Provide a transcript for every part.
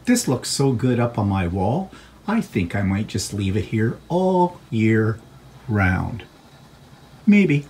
This looks so good up on my wall, I think I might just leave it here all year round. Maybe.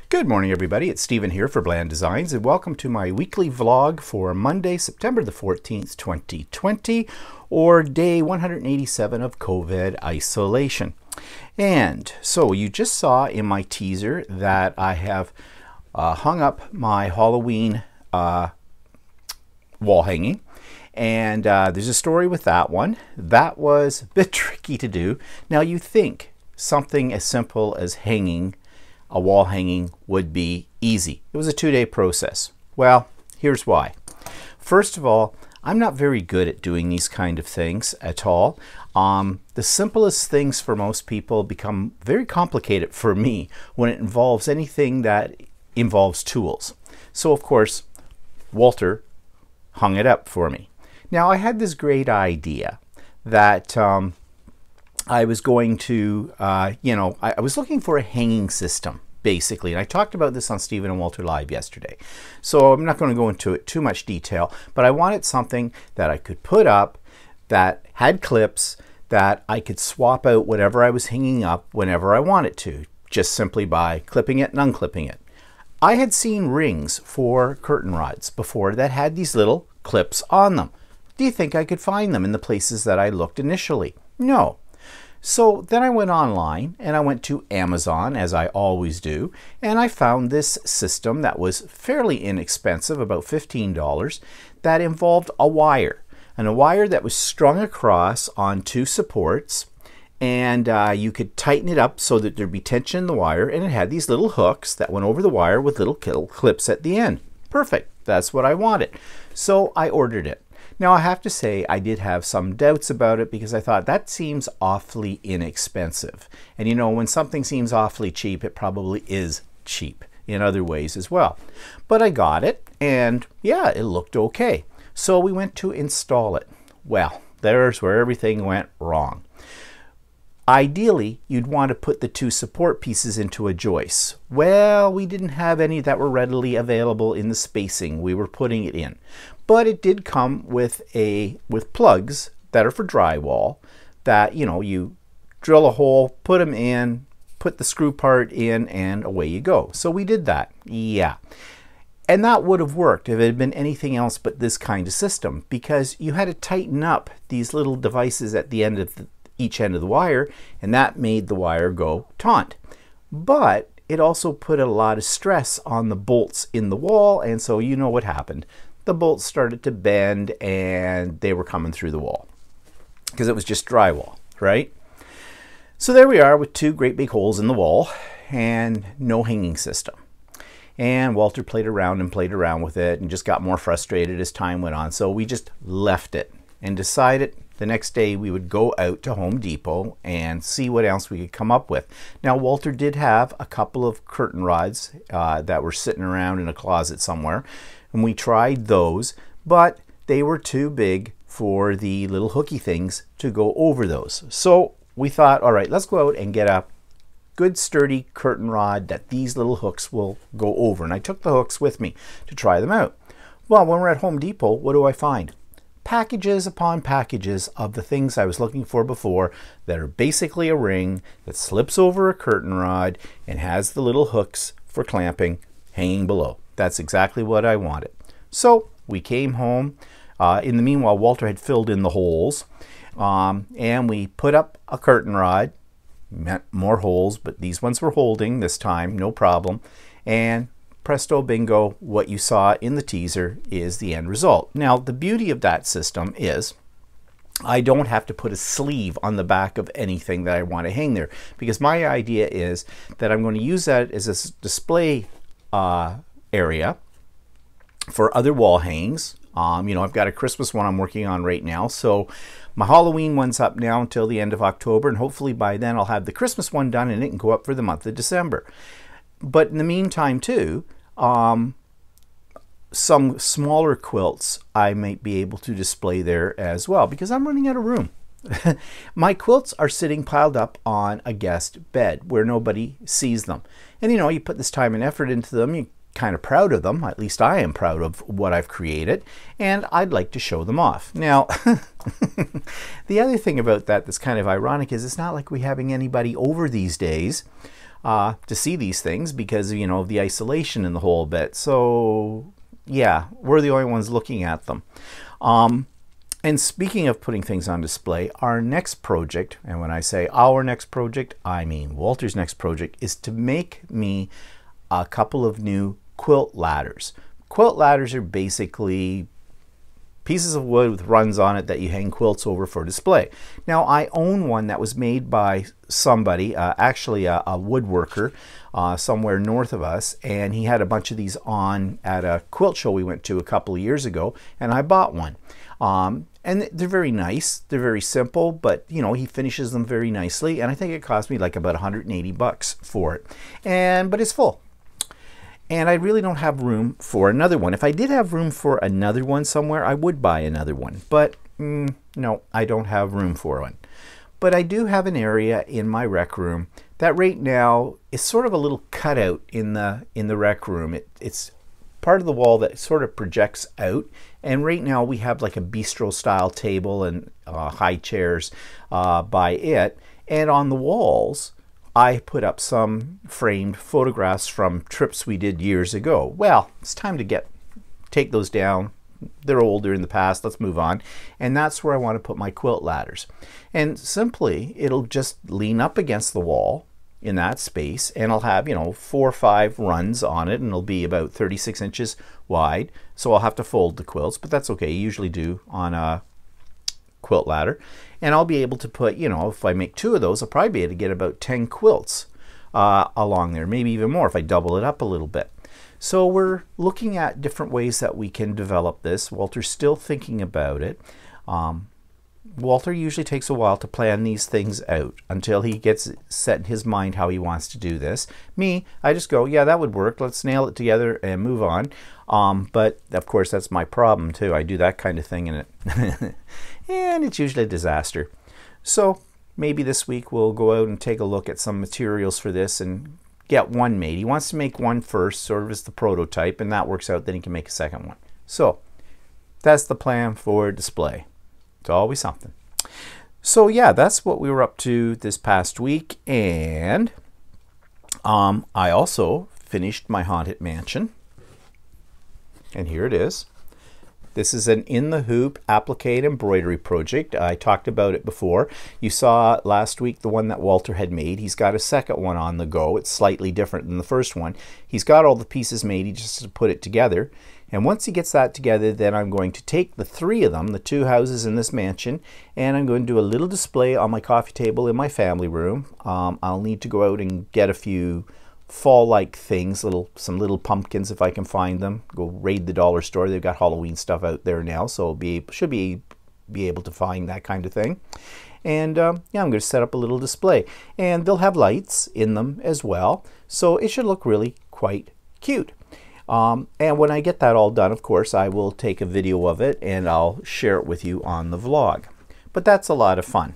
Good morning, everybody. It's Stephen here for Bland Designs, and welcome to my weekly vlog for Monday, September the 14th, 2020, or day 187 of COVID isolation. And so you just saw in my teaser that I have hung up my Halloween wall hanging, and there's a story with that one. That was a bit tricky to do. Now you think something as simple as hanging a wall hanging would be easy. It was a 2-day process. Well, here's why. First of all, I'm not very good at doing these kind of things at all. The simplest things for most people become very complicated for me when it involves anything that involves tools. So of course, Walter hung it up for me. Now I had this great idea that I was going to, I was looking for a hanging system, basically. And I talked about this on Stephen and Walter Live yesterday. So I'm not going to go into it too much detail, but I wanted something that I could put up that had clips that I could swap out whatever I was hanging up whenever I wanted to, just simply by clipping it and unclipping it. I had seen rings for curtain rods before that had these little clips on them. Do you think I could find them in the places that I looked initially? No. So then I went online and I went to Amazon, as I always do, and I found this system that was fairly inexpensive, about $15, that involved a wire, and a wire that was strung across on 2 supports, and you could tighten it up so that there'd be tension in the wire, and it had these little hooks that went over the wire with little clips at the end. Perfect. That's what I wanted. So I ordered it. Now I have to say I did have some doubts about it because I thought that seems awfully inexpensive. And you know, when something seems awfully cheap, it probably is cheap in other ways as well. But I got it, and yeah, it looked okay. So we went to install it. Well, there's where everything went wrong. Ideally, you'd want to put the 2 support pieces into a joist. Well, we didn't have any that were readily available in the spacing we were putting it in. But it did come with plugs that are for drywall that, you know, you drill a hole, put them in, put the screw part in, and away you go. So we did that. Yeah. And that would have worked if it had been anything else but this kind of system, because you had to tighten up these little devices at the end of each end of the wire, and that made the wire go taut. But it also put a lot of stress on the bolts in the wall, and so you know what happened. The bolts started to bend and they were coming through the wall because it was just drywall, right? So there we are with 2 great big holes in the wall and no hanging system. And Walter played around with it and just got more frustrated as time went on. So we just left it and decided the next day we would go out to Home Depot and see what else we could come up with. Now Walter did have a couple of curtain rods that were sitting around in a closet somewhere, and we tried those, but they were too big for the little hooky things to go over those. So we thought, all right, let's go out and get a good sturdy curtain rod that these little hooks will go over. And I took the hooks with me to try them out. Well, when we're at Home Depot, what do I find? Packages upon packages of the things I was looking for before that are basically a ring that slips over a curtain rod and has the little hooks for clamping hanging below. That's exactly what I wanted. So we came home. In the meanwhile, Walter had filled in the holes, and we put up a curtain rod. Meant more holes, but these ones were holding this time, no problem. And presto bingo, what you saw in the teaser is the end result. Now, the beauty of that system is I don't have to put a sleeve on the back of anything that I want to hang there, because my idea is that I'm going to use that as a display area for other wall hangs. You know, I've got a Christmas one I'm working on right now, so my Halloween one's up now until the end of October, and hopefully by then I'll have the Christmas one done and it can go up for the month of December. But in the meantime too, some smaller quilts I might be able to display there as well, because I'm running out of room. My quilts are sitting piled up on a guest bed where nobody sees them. And you know, you put this time and effort into them, you're kind of proud of them. At least I am proud of what I've created, and I'd like to show them off. Now, the other thing about that that's kind of ironic is it's not like we're having anybody over these days to see these things because, you know, of the isolation and the whole bit. So yeah, we're the only ones looking at them. And speaking of putting things on display, our next project, and when I say our next project, I mean Walter's next project, is to make me a couple of new quilt ladders. Quilt ladders are basically pieces of wood with runs on it that you hang quilts over for display. Now, I own one that was made by somebody, actually a woodworker somewhere north of us, and he had a bunch of these on at a quilt show we went to a couple of years ago, and I bought one. And they're very nice. They're very simple, but you know, he finishes them very nicely, and I think it cost me like about 180 bucks for it. But it's full. And I really don't have room for another one. If I did have room for another one somewhere, I would buy another one. But no, I don't have room for one. But I do have an area in my rec room that right now is sort of a little cutout in the rec room. It's part of the wall that sort of projects out. And right now we have like a bistro style table and high chairs by it. And on the walls, I put up some framed photographs from trips we did years ago. Well, it's time to take those down. They're older in the past. Let's move on. And that's where I want to put my quilt ladders. And simply, it'll just lean up against the wall in that space, and I'll have, you know, 4 or 5 runs on it, and it'll be about 36 inches wide. So I'll have to fold the quilts, but that's okay. You usually do on a quilt ladder. And I'll be able to put, you know, if I make 2 of those, I'll probably be able to get about 10 quilts along there, maybe even more if I double it up a little bit. So we're looking at different ways that we can develop this. Walter's still thinking about it. Walter usually takes a while to plan these things out until he gets set in his mind how he wants to do this. Me, I just go, yeah, that would work. Let's nail it together and move on. But of course, that's my problem too. I do that kind of thing and it's usually a disaster. So maybe this week we'll go out and take a look at some materials for this and get one made. He wants to make one first, sort of as the prototype, and that works out, then he can make a second one. So that's the plan for display. It's always something. So yeah, that's what we were up to this past week, and I also finished my Haunted Mansion, and here it is. This is an in the hoop applique embroidery project. I talked about it before. You saw last week the one that Walter had made. He's got a second one on the go. It's slightly different than the first one. He's got all the pieces made. He just has to put it together. And once he gets that together, then I'm going to take the 3 of them, the 2 houses in this mansion, and I'm going to do a little display on my coffee table in my family room. I'll need to go out and get a few fall-like things, some little pumpkins if I can find them. Go raid the dollar store. They've got Halloween stuff out there now, so should be able to find that kind of thing. And yeah, I'm going to set up a little display, and they'll have lights in them as well, so it should look really quite cute. And when I get that all done, of course, I will take a video of it and I'll share it with you on the vlog. But that's a lot of fun.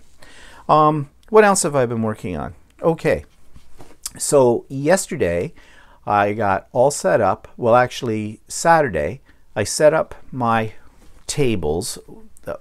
What else have I been working on? Okay. So yesterday I got all set up. Well, actually Saturday I set up my tables,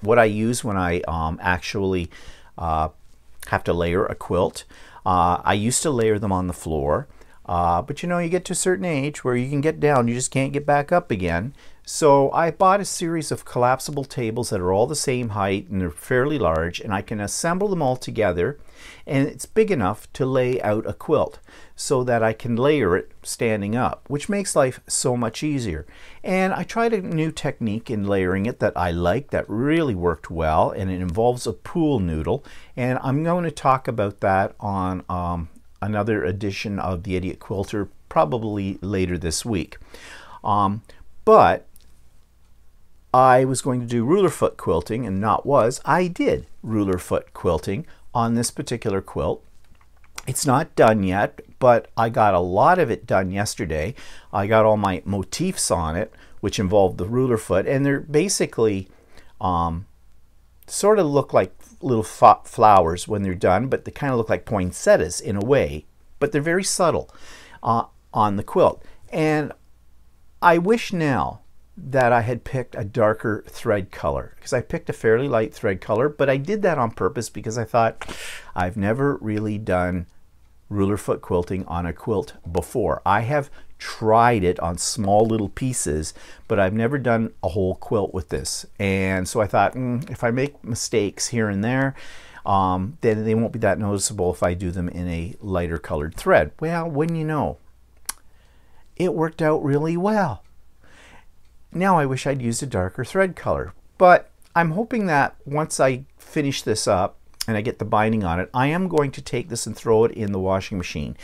what I use when I actually have to layer a quilt. I used to layer them on the floor, but you know, you get to a certain age where you can get down, you just can't get back up again. So I bought a series of collapsible tables that are all the same height and they're fairly large, and I can assemble them all together, and it's big enough to lay out a quilt so that I can layer it standing up, which makes life so much easier. And I tried a new technique in layering it that I like, that really worked well, and it involves a pool noodle, and I'm going to talk about that on another edition of the Idiot Quilter probably later this week. But I was going to do ruler foot quilting, and I did ruler foot quilting on this particular quilt. It's not done yet, but I got a lot of it done yesterday. I got all my motifs on it, which involve the ruler foot, and they're basically sort of look like little flowers when they're done, but they kind of look like poinsettias in a way, but they're very subtle on the quilt. And I wish now that I had picked a darker thread color, because I picked a fairly light thread color, but I did that on purpose because I thought I've never really done ruler foot quilting on a quilt before. I have tried it on small little pieces, but I've never done a whole quilt with this. And so I thought, if I make mistakes here and there, then they won't be that noticeable if I do them in a lighter colored thread. Well, wouldn't you know, it worked out really well. Now I wish I'd used a darker thread color, but I'm hoping that once I finish this up and I get the binding on it, I am going to take this and throw it in the washing machine.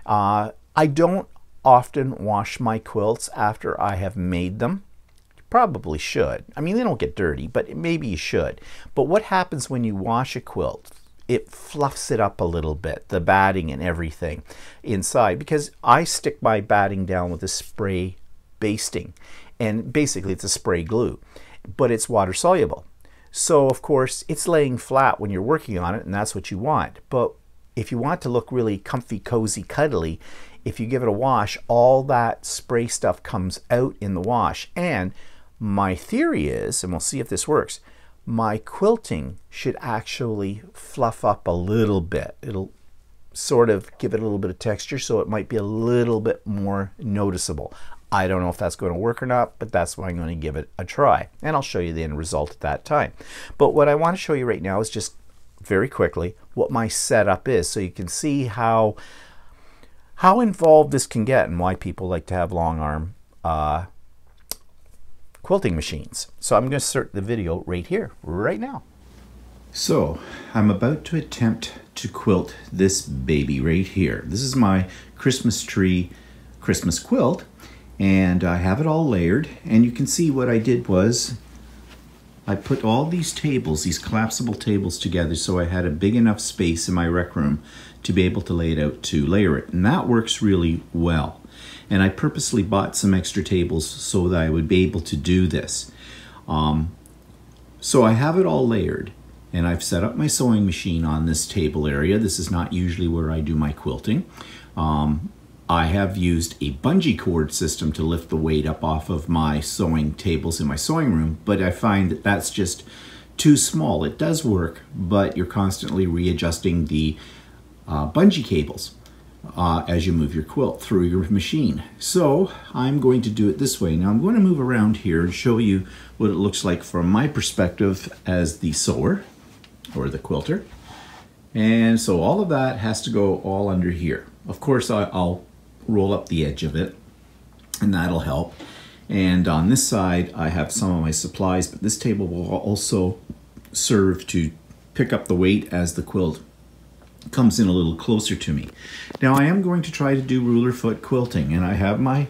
I don't often wash my quilts after I have made them. You probably should. I mean, they don't get dirty, but maybe you should. But what happens when you wash a quilt? It fluffs it up a little bit, the batting and everything inside, because I stick my batting down with a spray basting. And basically it's a spray glue, but it's water soluble. So of course it's laying flat when you're working on it, and that's what you want. But if you want to look really comfy, cozy, cuddly, if you give it a wash, all that spray stuff comes out in the wash. And my theory is, and we'll see if this works, my quilting should actually fluff up a little bit. It'll sort of give it a little bit of texture, so it might be a little bit more noticeable. I don't know if that's going to work or not, but that's why I'm going to give it a try. And I'll show you the end result at that time. But what I want to show you right now is just very quickly what my setup is, so you can see how involved this can get and why people like to have long arm quilting machines. So I'm going to start the video right here, right now. So I'm about to attempt to quilt this baby right here. This is my Christmas tree Christmas quilt, and I have it all layered. And you can see what I did was I put all these tables, these collapsible tables together, so I had a big enough space in my rec room to be able to lay it out to layer it. And that works really well. And I purposely bought some extra tables so that I would be able to do this. So I have it all layered, and I've set up my sewing machine on this table area. This is not usually where I do my quilting. I have used a bungee cord system to lift the weight up off of my sewing tables in my sewing room, but I find that that's just too small. It does work, but you're constantly readjusting the bungee cables as you move your quilt through your machine. So I'm going to do it this way. Now I'm going to move around here and show you what it looks like from my perspective as the sewer or the quilter. And so all of that has to go all under here. Of course, I'll roll up the edge of it, and that'll help. And on this side, I have some of my supplies, but this table will also serve to pick up the weight as the quilt comes in a little closer to me. Now I am going to try to do ruler foot quilting, and I have my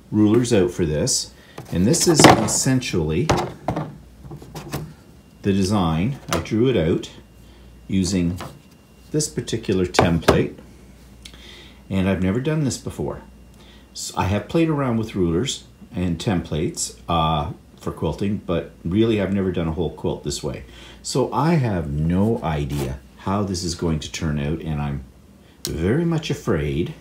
rulers out for this. And this is essentially the design. I drew it out using this particular template. And I've never done this before. So I have played around with rulers and templates for quilting, but really I've never done a whole quilt this way. So I have no idea how this is going to turn out, and I'm very much afraid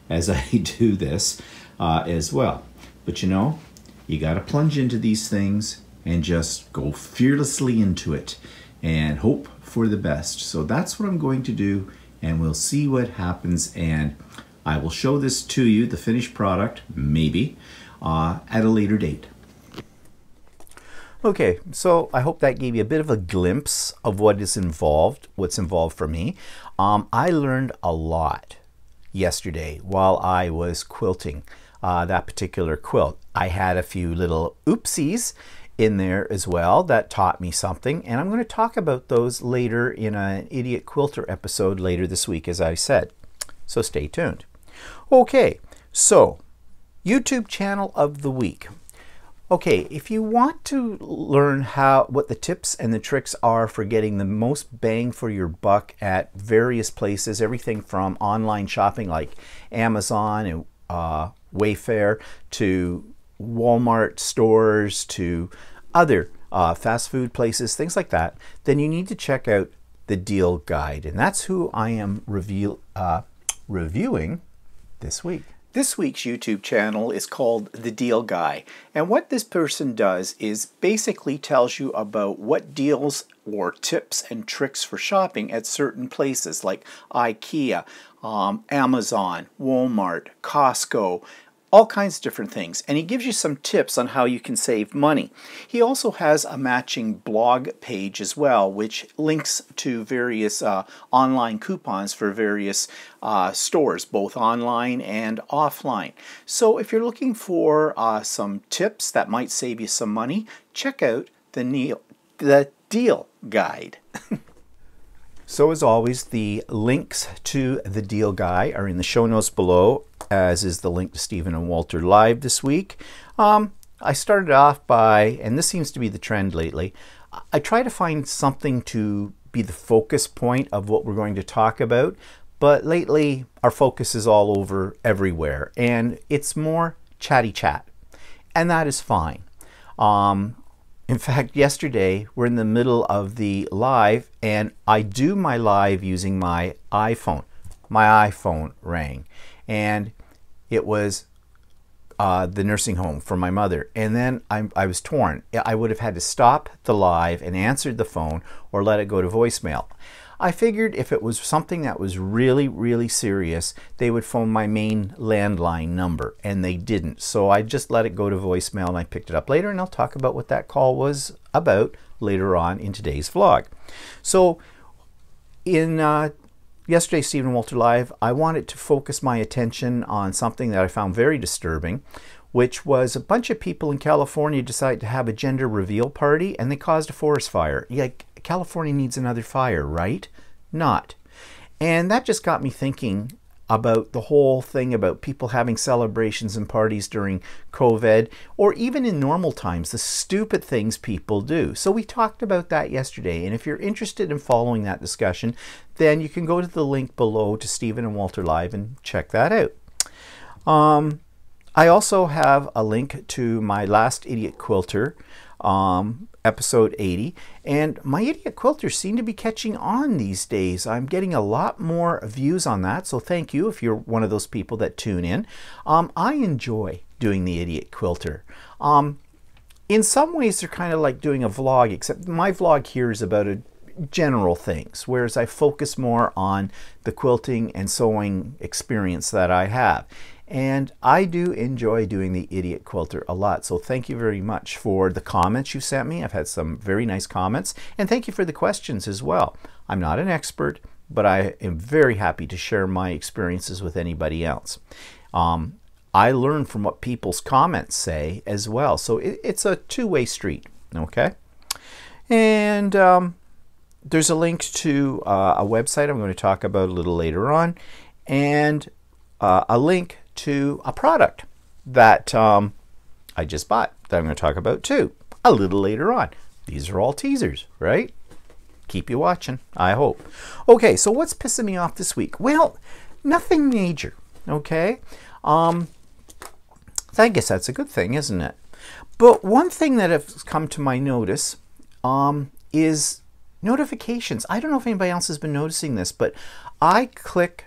as I do this as well. But you know, you got to plunge into these things and just go fearlessly into it and hope for the best. So that's what I'm going to do, and we'll see what happens, and I will show this to you, the finished product, maybe, at a later date. Okay, so I hope that gave you a bit of a glimpse of what's involved for me. I learned a lot yesterday while I was quilting that particular quilt. I had a few little oopsies in there as well that taught me something, and I'm going to talk about those later in an Idiot Quilter episode later this week, as I said. So stay tuned. Okay, so YouTube channel of the week. Okay, if you want to learn what the tips and the tricks are for getting the most bang for your buck at various places, everything from online shopping like Amazon and Wayfair to Walmart stores to other fast food places, things like that, then you need to check out the Deal Guide. And that's who I am reviewing this week. This week's YouTube channel is called The Deal Guy, and what this person does is basically tells you about what deals or tips and tricks for shopping at certain places like IKEA, Amazon, Walmart, Costco, all kinds of different things. And he gives you some tips on how you can save money. He also has a matching blog page as well, which links to various online coupons for various stores, both online and offline. So if you're looking for some tips that might save you some money, check out the Deal Guide. So as always, the links to the Deal Guy are in the show notes below, as is the link to Stephen and Walter Live this week. I started off by, and this seems to be the trend lately, I try to find something to be the focus point of what we're going to talk about, but lately our focus is all over everywhere, and it's more chatty chat, and that is fine. In fact, yesterday we're in the middle of the live, and I do my live using my iPhone. My iPhone rang, and it was the nursing home for my mother. And then I was torn. I would have had to stop the live and answer the phone or let it go to voicemail. I figured if it was something that was really, really serious, they would phone my main landline number, and they didn't. So I just let it go to voicemail, and I picked it up later, and I'll talk about what that call was about later on in today's vlog. So in yesterday's Stephen and Walter Live, I wanted to focus my attention on something that I found very disturbing, which was a bunch of people in California decided to have a gender reveal party, and they caused a forest fire. Yeah, California needs another fire, right? Not. And that just got me thinking about the whole thing about people having celebrations and parties during COVID, or even in normal times, the stupid things people do. So we talked about that yesterday, and if you're interested in following that discussion, then you can go to the link below to Stephen and Walter Live and check that out. I also have a link to my last Idiot Quilter, episode 80, and my Idiot Quilters seem to be catching on these days. I'm getting a lot more views on that, so thank you if you're one of those people that tune in. I enjoy doing the Idiot Quilter. In some ways they're kind of like doing a vlog, except my vlog here is about general things, whereas I focus more on the quilting and sewing experience that I have. And I do enjoy doing the Idiot Quilter a lot. So thank you very much for the comments you sent me. I've had some very nice comments. And thank you for the questions as well. I'm not an expert, but I am very happy to share my experiences with anybody else. I learn from what people's comments say as well. So it's a two-way street, okay? And there's a link to a website I'm going to talk about a little later on, and a link to a product that I just bought that I'm going to talk about too a little later on. These are all teasers, right? Keep you watching, I hope. Okay, so what's pissing me off this week? Well, nothing major, okay? I guess that's a good thing, isn't it? But one thing that has come to my notice is notifications. I don't know if anybody else has been noticing this, but I click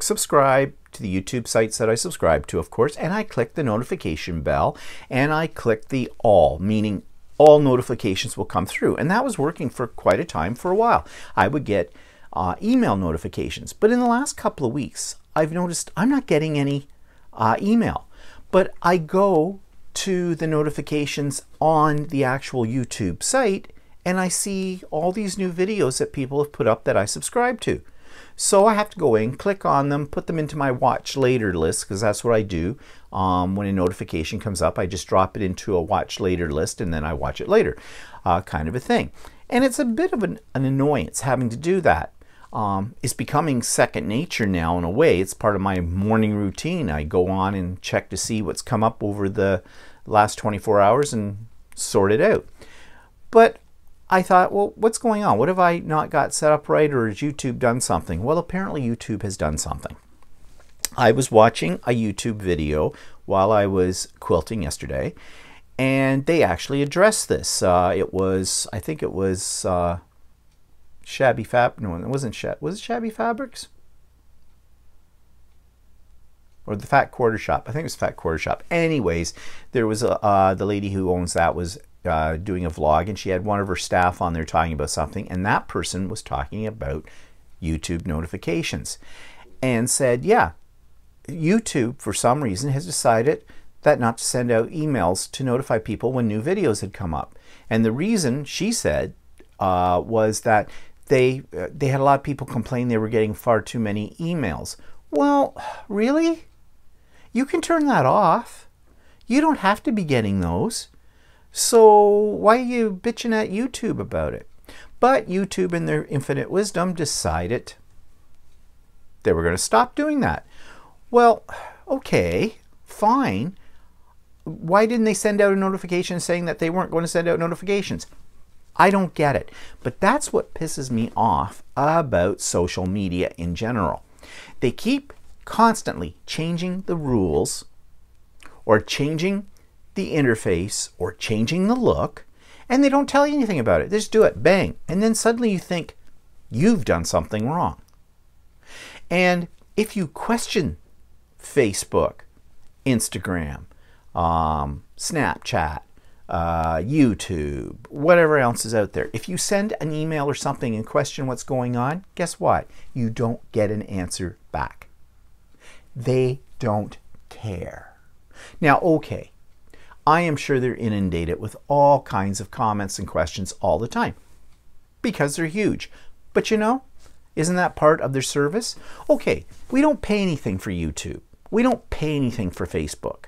subscribe to the YouTube sites that I subscribe to, of course, and I click the notification bell, and I click the all, meaning all notifications will come through. And that was working for quite a time for a while. I would get email notifications, but in the last couple of weeks, I've noticed I'm not getting any email, but I go to the notifications on the actual YouTube site, and I see all these new videos that people have put up that I subscribe to. So I have to go in, click on them, put them into my watch later list, because that's what I do. When a notification comes up, I just drop it into a watch later list, and then I watch it later, kind of a thing. And it's a bit of an annoyance having to do that. It's becoming second nature now in a way. It's part of my morning routine. I go on and check to see what's come up over the last 24 hours and sort it out. But I thought, well, what's going on? What have I not got set up right, or has YouTube done something? Well, apparently YouTube has done something. I was watching a YouTube video while I was quilting yesterday, and they actually addressed this. I think it was Shabby Fab. No, it wasn't Shabby. Was it Shabby Fabrics? Or the Fat Quarter Shop. I think it was Fat Quarter Shop. Anyways, there was the lady who owns that was doing a vlog, and she had one of her staff on there talking about something, and that person was talking about YouTube notifications and said, yeah, YouTube for some reason has decided that not to send out emails to notify people when new videos had come up. And the reason, she said, was that they had a lot of people complain they were getting far too many emails. Well, really? You can turn that off. You don't have to be getting those. So why are you bitching at YouTube about it? But YouTube, in their infinite wisdom, decided they were going to stop doing that. Well, okay, fine. Why didn't they send out a notification saying that they weren't going to send out notifications? I don't get it. But that's what pisses me off about social media in general. They keep constantly changing the rules, or changing the interface, or changing the look, and they don't tell you anything about it. They just do it, bang. And then suddenly you think you've done something wrong. And if you question Facebook, Instagram, Snapchat, YouTube, whatever else is out there, if you send an email or something and question what's going on, guess what? You don't get an answer back. They don't care. Now, okay, I am sure they're inundated with all kinds of comments and questions all the time because they're huge. But you know, isn't that part of their service? Okay, we don't pay anything for YouTube. We don't pay anything for Facebook.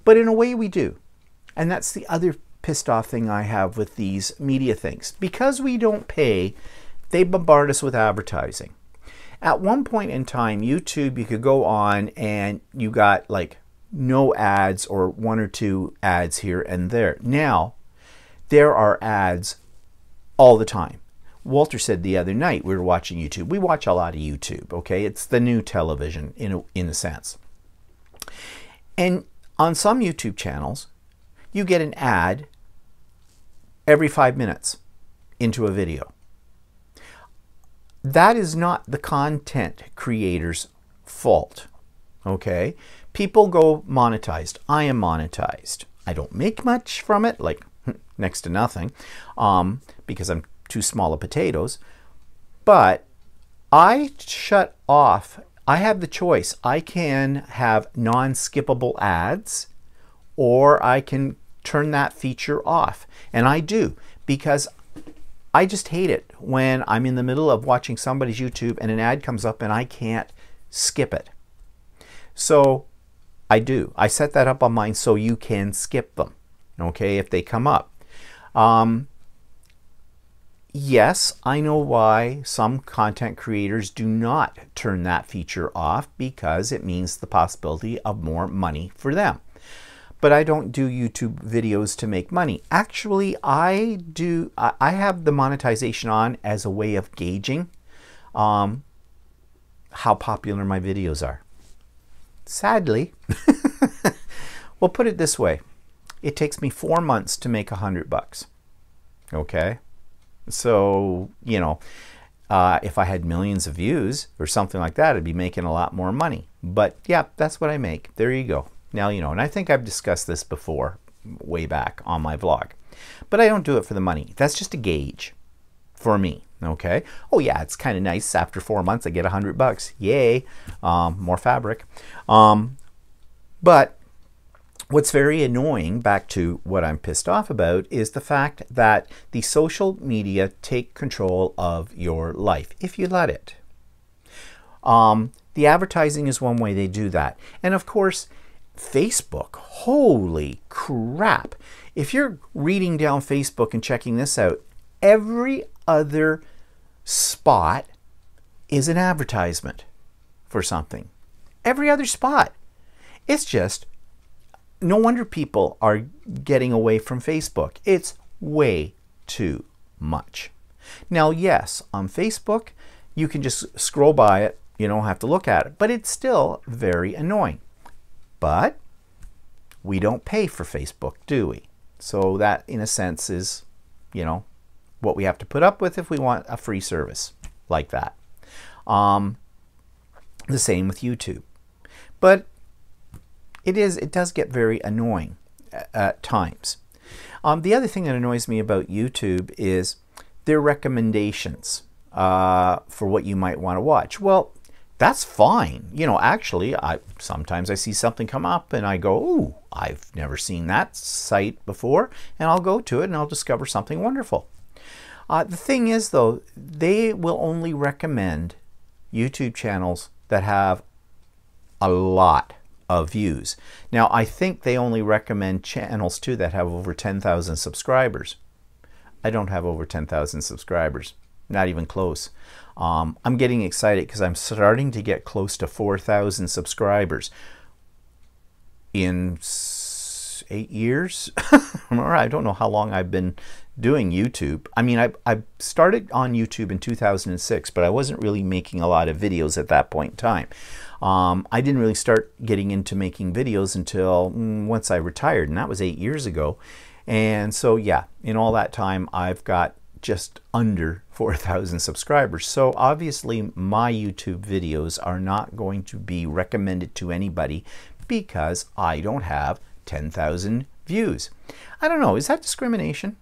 But in a way we do. And that's the other pissed off thing I have with these media things. Because we don't pay, they bombard us with advertising. At one point in time, YouTube, you could go on and you got like no ads or one or two ads here and there. Now, there are ads all the time. Walter said the other night, we were watching YouTube. We watch a lot of YouTube, okay? It's the new television in a sense. And on some YouTube channels, you get an ad every 5 minutes into a video. That is not the content creator's fault, okay? People go monetized. I am monetized. I don't make much from it, like next to nothing, because I'm too small of potatoes. But I shut off. I have the choice. I can have non-skippable ads, or I can turn that feature off. And I do, because I just hate it when I'm in the middle of watching somebody's YouTube and an ad comes up and I can't skip it. So I do. I set that up on mine so you can skip them, okay, if they come up. Yes, I know why some content creators do not turn that feature off, because it means the possibility of more money for them. But I don't do YouTube videos to make money. Actually, I have the monetization on as a way of gauging how popular my videos are. Sadly, we'll put it this way. It takes me 4 months to make $100. Okay? So, you know, if I had millions of views or something like that, I'd be making a lot more money. But yeah, that's what I make. There you go. Now you know, and I think I've discussed this before, way back on my vlog. But I don't do it for the money. That's just a gauge for me, okay? Oh yeah, it's kind of nice. After 4 months, I get $100. Yay, more fabric. But what's very annoying, back to what I'm pissed off about, is the fact that the social media take control of your life, if you let it. The advertising is one way they do that. And of course, Facebook, holy crap. If you're reading down Facebook and checking this out, every other spot is an advertisement for something. Every other spot. It's just, no wonder people are getting away from Facebook. It's way too much. Now, yes, on Facebook, you can just scroll by it. You don't have to look at it, but it's still very annoying. But we don't pay for Facebook, do we? So that, in a sense, is, you know, what we have to put up with if we want a free service like that. The same with YouTube. But it does get very annoying at times. The other thing that annoys me about YouTube is their recommendations for what you might want to watch. Well, that's fine. You know, actually, sometimes I see something come up and I go, ooh, I've never seen that site before, and I'll go to it and I'll discover something wonderful. The thing is, though, they will only recommend YouTube channels that have a lot of views. Now, I think they only recommend channels too that have over 10,000 subscribers. I don't have over 10,000 subscribers, not even close. I'm getting excited because I'm starting to get close to 4,000 subscribers in 8 years. I don't know how long I've been doing YouTube. I mean, I started on YouTube in 2006, but I wasn't really making a lot of videos at that point in time. I didn't really start getting into making videos until once I retired, and that was 8 years ago. And so, yeah, in all that time, I've got just under 4,000 subscribers. So obviously, my YouTube videos are not going to be recommended to anybody because I don't have 10,000 views. I don't know, is that discrimination?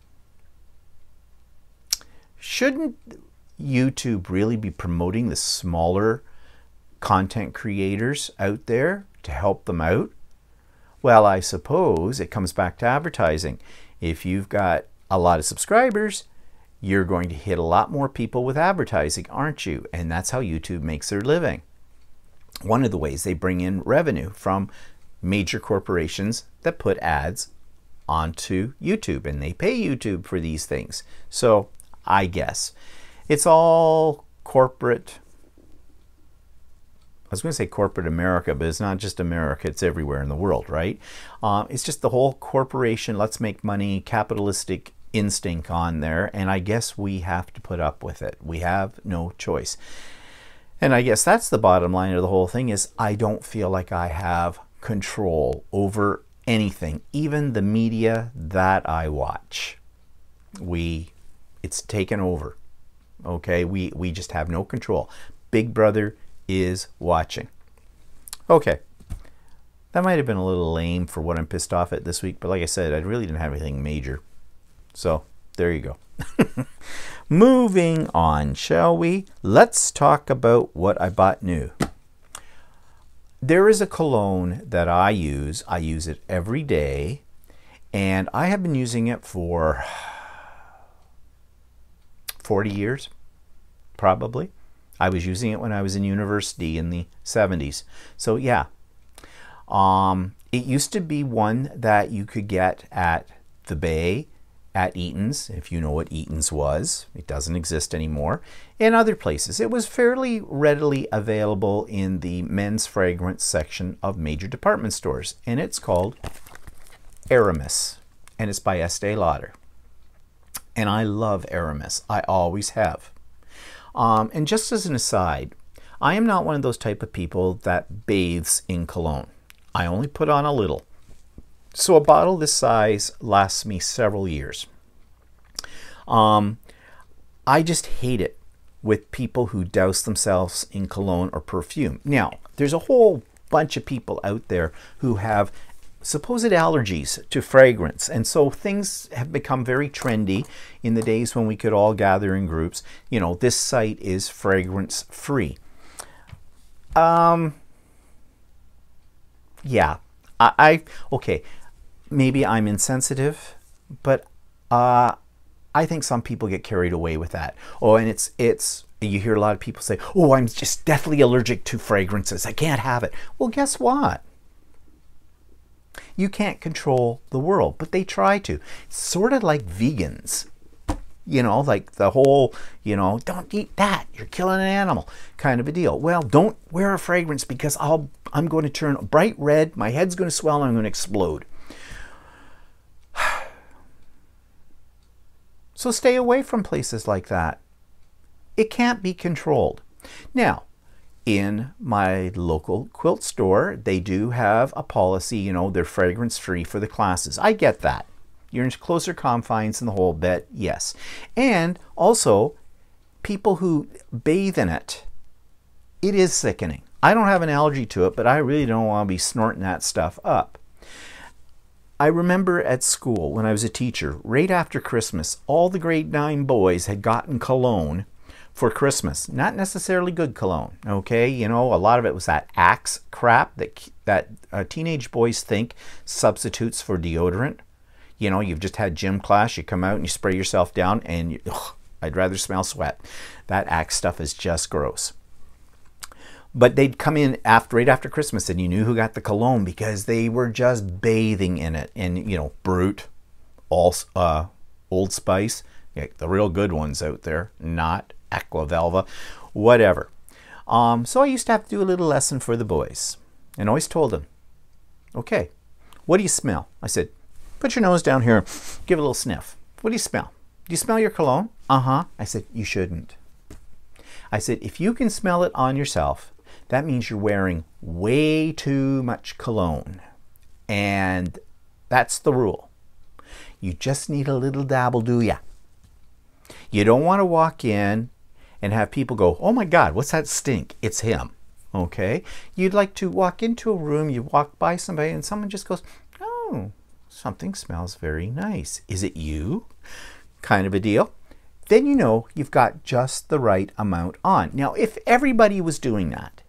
Shouldn't YouTube really be promoting the smaller content creators out there to help them out? Well, I suppose it comes back to advertising. If you've got a lot of subscribers, you're going to hit a lot more people with advertising, aren't you? And that's how YouTube makes their living. One of the ways they bring in revenue from major corporations that put ads onto YouTube, and they pay YouTube for these things. So I guess it's all corporate. I was going to say corporate America, but it's not just America, it's everywhere in the world, right? It's just the whole corporation, let's make money, capitalistic instinct on there, and I guess we have to put up with it. We have no choice. And I guess that's the bottom line of the whole thing, is I don't feel like I have control over anything, even the media that I watch. It's taken over. Okay, we just have no control. Big Brother is watching. Okay, that might have been a little lame for what I'm pissed off at this week, but like I said, I really didn't have anything major. So there you go. Moving on, shall we? Let's talk about what I bought new. There is a cologne that I use. I use it every day, and I have been using it for 40 years, probably. I was using it when I was in university in the 70s. So yeah, it used to be one that you could get at the Bay, at Eaton's, if you know what Eaton's was. It doesn't exist anymore. In other places, it was fairly readily available in the men's fragrance section of major department stores, and it's called Aramis, and it's by Estee Lauder. And I love Aramis. I always have. And just as an aside, I am not one of those type of people that bathes in cologne. I only put on a little. So a bottle this size lasts me several years. I just hate it with people who douse themselves in cologne or perfume. Now, there's a whole bunch of people out there who have supposed allergies to fragrance, and so things have become very trendy in the days when we could all gather in groups. You know, this site is fragrance free. Yeah, okay, maybe I'm insensitive, but I think some people get carried away with that. Oh, and it's you hear a lot of people say, oh, I'm just deathly allergic to fragrances, I can't have it. Well, guess what? You can't control the world, but they try to. It's sort of like vegans. You know, like the whole, you know, don't eat that, you're killing an animal kind of a deal. Well, don't wear a fragrance because I'm going to turn bright red, my head's going to swell, and I'm going to explode. So stay away from places like that. It can't be controlled. Now, in my local quilt store, they do have a policy, you know, they're fragrance free for the classes. I get that. You're in closer confines in the whole bit, yes. And also, people who bathe in it, it is sickening. I don't have an allergy to it, but I really don't want to be snorting that stuff up. I remember at school when I was a teacher, right after Christmas, all the grade 9 boys had gotten cologne for Christmas. Not necessarily good cologne, okay? You know, a lot of it was that Axe crap that teenage boys think substitutes for deodorant. You know, you've just had gym class, you come out and you spray yourself down and I'd rather smell sweat. That Axe stuff is just gross. But they'd come in right after Christmas and you knew who got the cologne because they were just bathing in it. And, you know, Brute, Old Spice, the real good ones out there, not Aqua Velva, whatever. So I used to have to do a little lesson for the boys and always told them, okay, what do you smell? I said, put your nose down here, give it a little sniff. What do you smell? Do you smell your cologne? Uh-huh. I said, you shouldn't. I said, if you can smell it on yourself, that means you're wearing way too much cologne. And that's the rule. You just need a little dabble, do ya? You don't want to walk in and have people go, oh my God, what's that stink? It's him. Okay? You'd like to walk into a room, you walk by somebody and someone just goes, oh, something smells very nice. Is it you? Kind of a deal. Then you know you've got just the right amount on. Now, if everybody was doing that,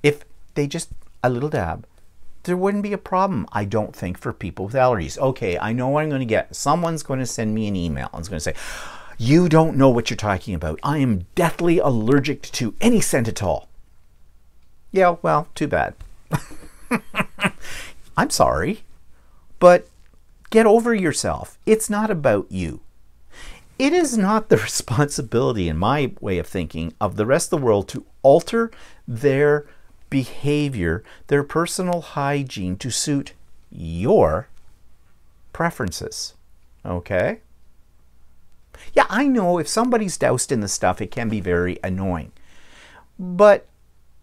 if they just a little dab, there wouldn't be a problem, I don't think, for people with allergies. Okay, I know what I'm going to get. Someone's going to send me an email and it's going to say, you don't know what you're talking about. I am deathly allergic to any scent at all. Yeah, well, too bad. I'm sorry, but get over yourself. It's not about you. It is not the responsibility, in my way of thinking, of the rest of the world to alter their behavior, their personal hygiene to suit your preferences. Okay? Yeah, I know if somebody's doused in the stuff, it can be very annoying. But,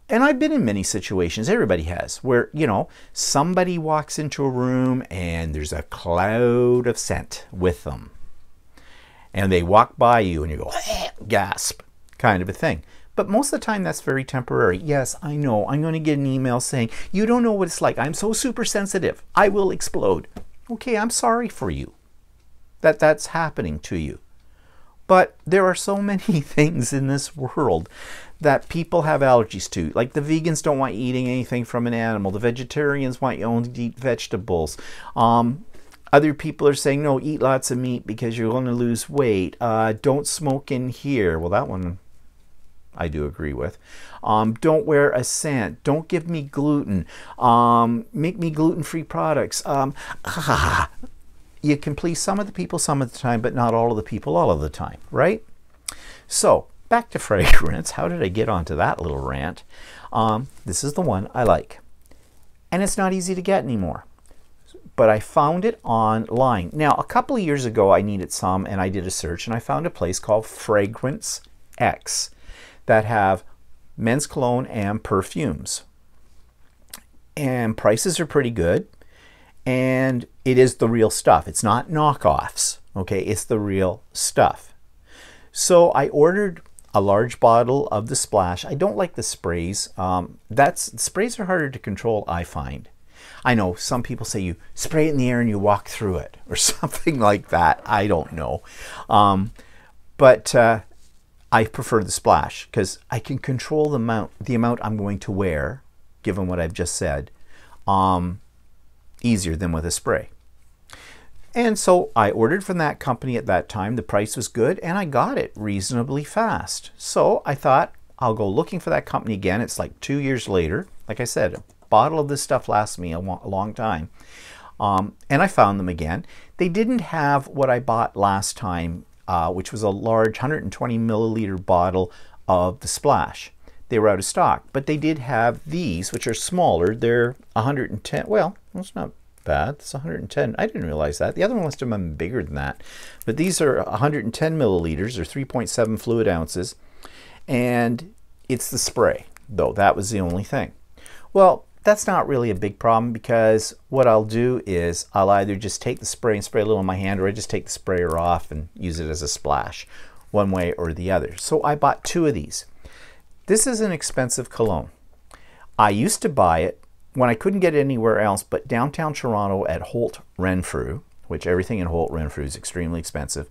and I've been in many situations, everybody has, where, you know, somebody walks into a room and there's a cloud of scent with them. And they walk by you and you go, gasp, kind of a thing. But most of the time that's very temporary. Yes, I know, I'm going to get an email saying, you don't know what it's like. I'm so super sensitive. I will explode. Okay, I'm sorry for you that that's happening to you. But there are so many things in this world that people have allergies to. Like the vegans don't want you eating anything from an animal. The vegetarians want you only to eat vegetables. Other people are saying, no, eat lots of meat because you're going to lose weight. Don't smoke in here. Well, that one I do agree with. Don't wear a scent. Don't give me gluten. Make me gluten-free products. You can please some of the people some of the time, but not all of the people all of the time, right? So, back to fragrance. How did I get onto that little rant? This is the one I like. And it's not easy to get anymore. But I found it online. Now, a couple of years ago, I needed some, and I did a search, and I found a place called FragranceX that have men's cologne and perfumes. And prices are pretty good. And it is the real stuff. It's not knockoffs, okay? It's the real stuff. So I ordered a large bottle of the Splash. I don't like the sprays. Sprays are harder to control, I find. I know some people say you spray it in the air and you walk through it or something like that. I don't know. But I prefer the Splash because I can control the amount I'm going to wear, given what I've just said. Easier than with a spray. And so I ordered from that company at that time. The price was good and I got it reasonably fast. So I thought I'll go looking for that company again. It's like 2 years later. Like I said, a bottle of this stuff lasts me a long time. And I found them again. They didn't have what I bought last time, which was a large 120 milliliter bottle of the Splash. They were out of stock, but they did have these, which are smaller. They're 110. Well, that's not bad. It's 110. I didn't realize that. The other one must have been bigger than that. But these are 110 milliliters, or 3.7 fluid ounces. And it's the spray. though. That was the only thing. Well, that's not really a big problem, because what I'll do is I'll either just take the spray and spray a little on my hand, or I just take the sprayer off and use it as a splash, one way or the other. So I bought 2 of these. This is an expensive cologne. I used to buy it when I couldn't get it anywhere else but downtown Toronto at Holt Renfrew, which everything in Holt Renfrew is extremely expensive.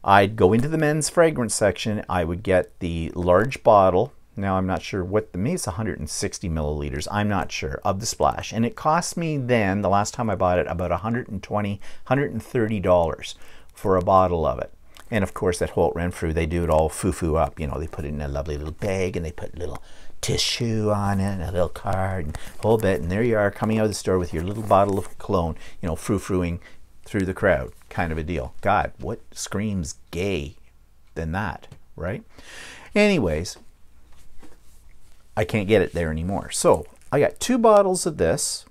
I'd go into the men's fragrance section. I would get the large bottle. Now I'm not sure what, maybe it's 160 milliliters, I'm not sure, of the splash. And it cost me then, the last time I bought it, about $120, $130 for a bottle of it. And of course at Holt Renfrew, they do it all foo-foo up. You know, they put it in a lovely little bag, and they put a little tissue on it, and a little card, and a whole bit. And there you are, coming out of the store with your little bottle of cologne, you know, frou-frouing through the crowd, kind of a deal. God, what screams gay than that, right? Anyways, I can't get it there anymore. So I got 2 bottles of this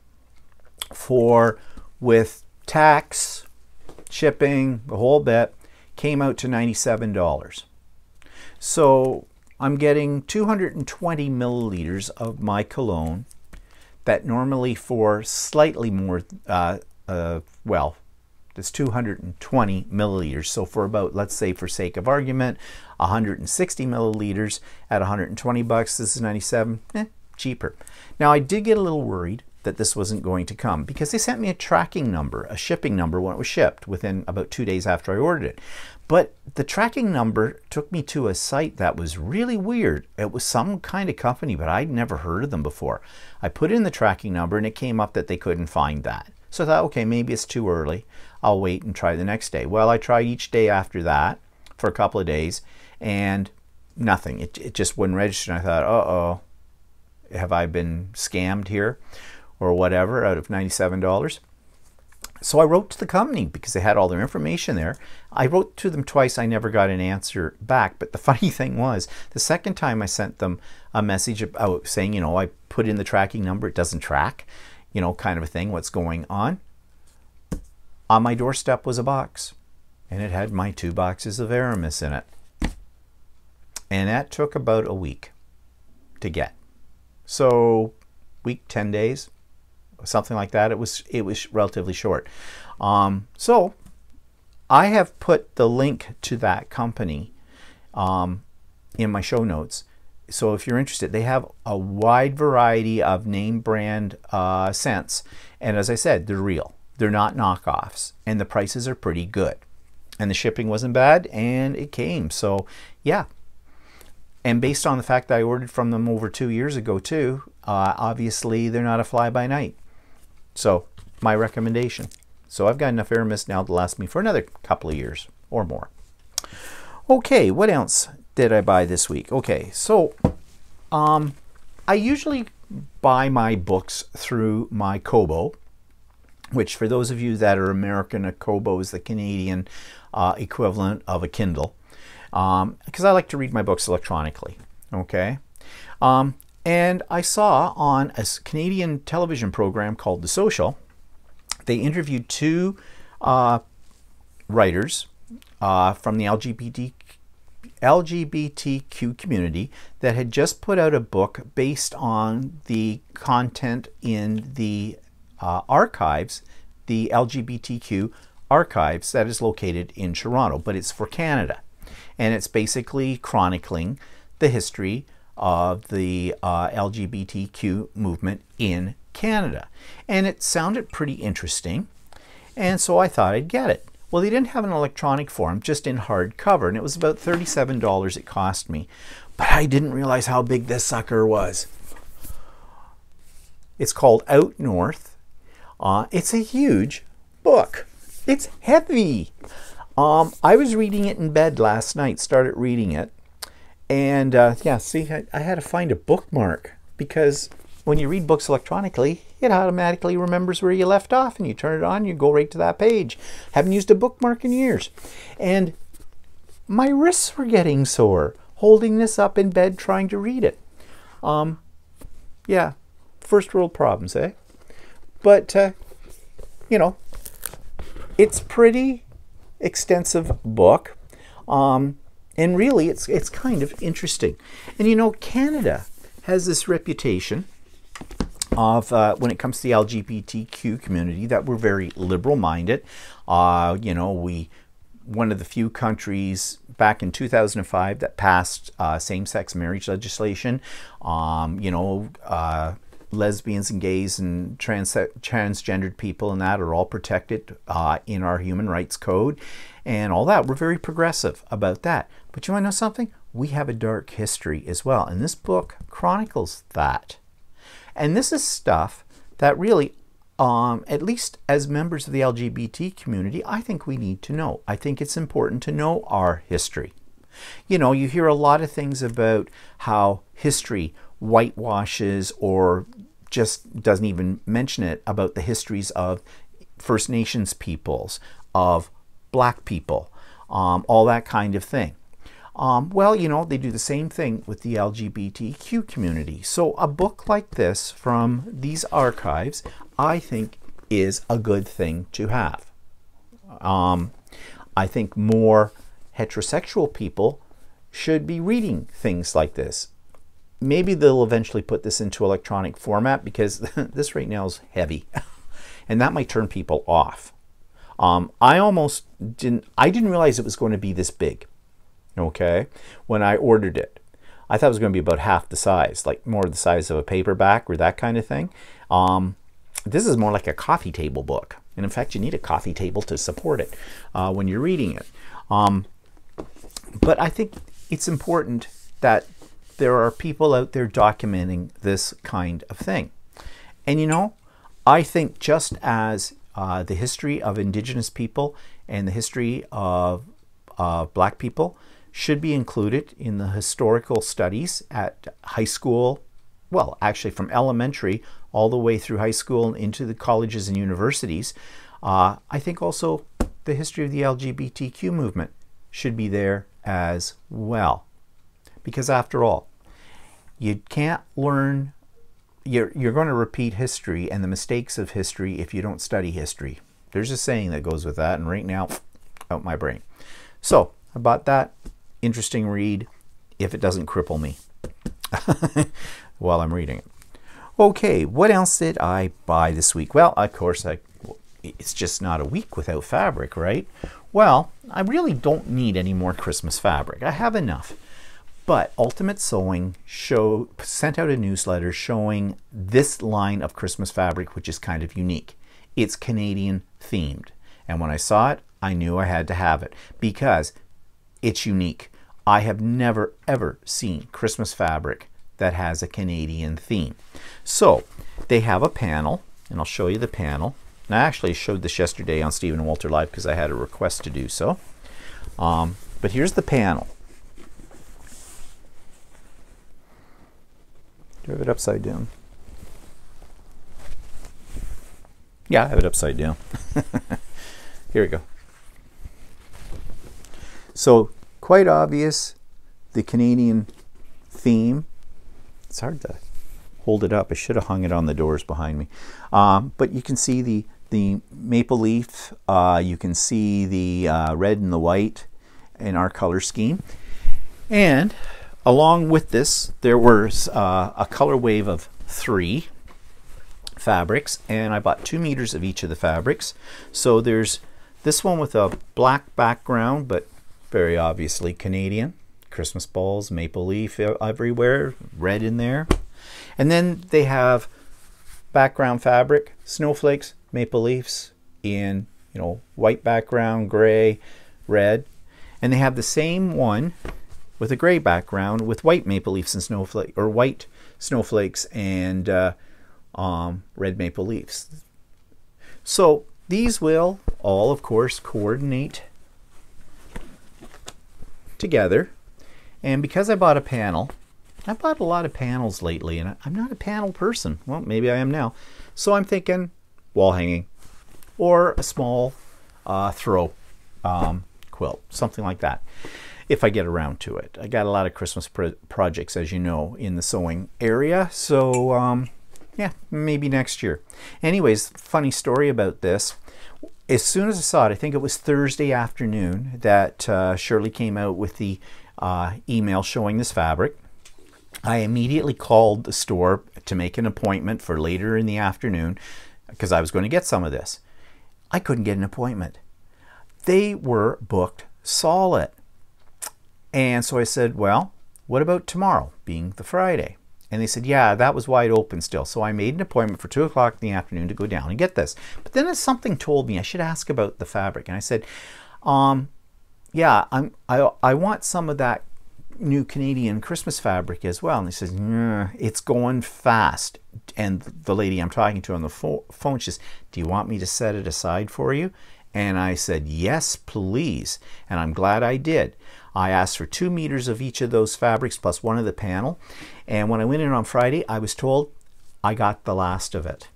for, with tax, shipping, the whole bit, came out to $97. So I'm getting 220 milliliters of my cologne that normally for slightly more, well, it's 220 milliliters. So for about, let's say for sake of argument, 160 milliliters at 120 bucks, this is 97, cheaper. Now I did get a little worried that this wasn't going to come, because they sent me a tracking number, a shipping number, when it was shipped within about 2 days after I ordered it. But the tracking number took me to a site that was really weird. It was some kind of company, but I'd never heard of them before. I put in the tracking number and it came up that they couldn't find that. So I thought, okay, maybe it's too early. I'll wait and try the next day. Well, I tried each day after that for a couple of days, and nothing. It just wouldn't register. And I thought, uh-oh, have I been scammed here or whatever out of $97? So I wrote to the company because they had all their information there. I wrote to them twice. I never got an answer back. But the funny thing was, the second time I sent them a message about saying, you know, I put in the tracking number, it doesn't track, you know, kind of a thing, what's going on. On my doorstep was a box, and it had my 2 boxes of Aramis in it. And that took about a week to get. So, week, 10 days, something like that. It was relatively short. So, I have put the link to that company in my show notes. So if you're interested, they have a wide variety of name brand scents. And as I said, they're real. They're not knockoffs. And the prices are pretty good. And the shipping wasn't bad, and it came. So yeah. And based on the fact that I ordered from them over 2 years ago too, obviously they're not a fly-by-night. So my recommendation. So I've got enough Aramis now to last me for another couple of years or more. Okay, what else did I buy this week? Okay, so I usually buy my books through my Kobo, which for those of you that are American, a Kobo is the Canadian equivalent of a Kindle, because I like to read my books electronically, okay? And I saw on a Canadian television program called The Social, they interviewed 2 writers from the LGBTQ community that had just put out a book based on the content in the archives, the LGBTQ archives that is located in Toronto, but it's for Canada. And it's basically chronicling the history of the LGBTQ movement in Canada. And it sounded pretty interesting, and so I thought I'd get it. Well, they didn't have an electronic form, just in hardcover, and it was about $37 it cost me. But I didn't realize how big this sucker was. It's called Out North. It's a huge book. It's heavy. I was reading it in bed last night, started reading it, and yeah, see, I had to find a bookmark, because when you read books electronically, it automatically remembers where you left off, and you turn it on, you go right to that page. Haven't used a bookmark in years. And my wrists were getting sore holding this up in bed trying to read it. Yeah, first world problems, eh? But, you know, it's pretty extensive book. And really, it's kind of interesting. And you know, Canada has this reputation of, when it comes to the LGBTQ community, that we're very liberal-minded. You know, one of the few countries back in 2005 that passed same-sex marriage legislation. You know, lesbians and gays and transgendered people and that are all protected in our human rights code and all that. We're very progressive about that. But you want to know something? We have a dark history as well, and this book chronicles that. And this is stuff that really, at least as members of the LGBT community, I think we need to know. I think it's important to know our history. You know, you hear a lot of things about how history whitewashes or just doesn't even mention it, about the histories of First Nations peoples, of Black people, all that kind of thing. Well, you know, they do the same thing with the LGBTQ community. So a book like this from these archives, I think, is a good thing to have. I think more heterosexual people should be reading things like this. Maybe they'll eventually put this into electronic format, because this right now is heavy and that might turn people off. I didn't realize it was going to be this big. Okay, when I ordered it, I thought it was going to be about half the size, like more the size of a paperback or that kind of thing. This is more like a coffee table book, and in fact you need a coffee table to support it when you're reading it. But I think it's important that there are people out there documenting this kind of thing. And you know, I think just as the history of Indigenous people and the history of Black people should be included in the historical studies at high school, well, actually from elementary all the way through high school and into the colleges and universities, I think also the history of the LGBTQ movement should be there as well. Because after all, you can't learn, you're going to repeat history and the mistakes of history if you don't study history. There's a saying that goes with that, and right now, out my brain. So, I bought that. Interesting read, if it doesn't cripple me while I'm reading it. Okay, what else did I buy this week? Well, of course, it's just not a week without fabric, right? Well, I really don't need any more Christmas fabric. I have enough. But Ultimate Sewing sent out a newsletter showing this line of Christmas fabric, which is kind of unique. It's Canadian themed. And when I saw it, I knew I had to have it because it's unique. I have never ever seen Christmas fabric that has a Canadian theme. So they have a panel, and I'll show you the panel. And I actually showed this yesterday on Stephen Walter Live because I had a request to do so. But here's the panel. Do I have it upside down? Yeah, I have it upside down. Here we go. So, quite obvious, the Canadian theme. It's hard to hold it up. I should have hung it on the doors behind me. But you can see the maple leaf. You can see the red and the white in our color scheme. And along with this, there was a color wave of 3 fabrics, and I bought 2 meters of each of the fabrics. So there's this one with a black background, but very obviously Canadian. Christmas balls, maple leaf everywhere, red in there. And then they have background fabric, snowflakes, maple leaves in, you know, white background, gray, red. And they have the same one with a gray background with white maple leaves and snowflake, or white snowflakes and red maple leaves. So these will all, of course, coordinate together. And because I bought a panel, I've bought a lot of panels lately, and I'm not a panel person. Well, maybe I am now. So I'm thinking wall hanging or a small throw quilt, something like that, if I get around to it. I got a lot of Christmas projects, as you know, in the sewing area. So yeah, maybe next year. Anyways, funny story about this. As soon as I saw it, I think it was Thursday afternoon, that Shirley came out with the email showing this fabric. I immediately called the store to make an appointment for later in the afternoon because I was going to get some of this. I couldn't get an appointment. They were booked solid. And so I said, well, what about tomorrow, being the Friday? And they said, yeah, that was wide open still. So I made an appointment for 2 o'clock in the afternoon to go down and get this. But then something told me I should ask about the fabric. And I said, yeah, I want some of that new Canadian Christmas fabric as well. And he says, it's going fast. And the lady I'm talking to on the phone, she says, do you want me to set it aside for you? And I said, yes, please. And I'm glad I did. I asked for 2 meters of each of those fabrics plus one of the panel. And when I went in on Friday, I was told I got the last of it.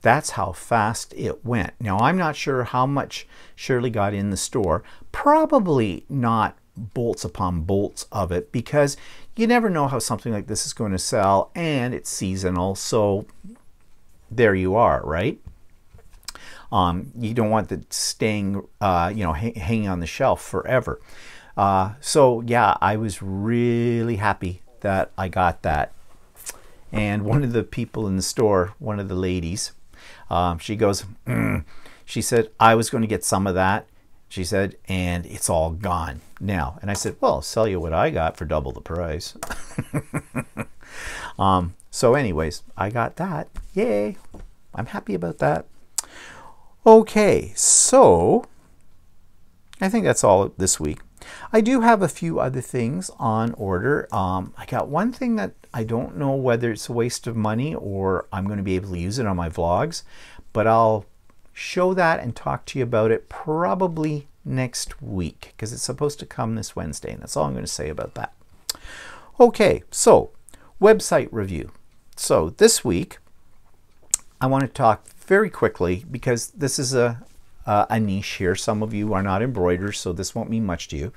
That's how fast it went. Now, I'm not sure how much Shirley got in the store. Probably not bolts upon bolts of it, because you never know how something like this is going to sell, and it's seasonal. So there you are, right? You don't want it staying, hanging on the shelf forever. So yeah, I was really happy that I got that. And one of the people in the store, one of the ladies, she goes, she said, I was going to get some of that. She said, and it's all gone now. And I said, well, I'll sell you what I got for double the price. So anyways, I got that. Yay. I'm happy about that. Okay, so I think that's all this week. I do have a few other things on order. I got one thing that I don't know whether it's a waste of money or I'm going to be able to use it on my vlogs, but I'll show that and talk to you about it probably next week because it's supposed to come this Wednesday, and that's all I'm going to say about that. Okay, so website review. So this week I want to talk very quickly because this is a niche here. Some of you are not embroiderers, so this won't mean much to you.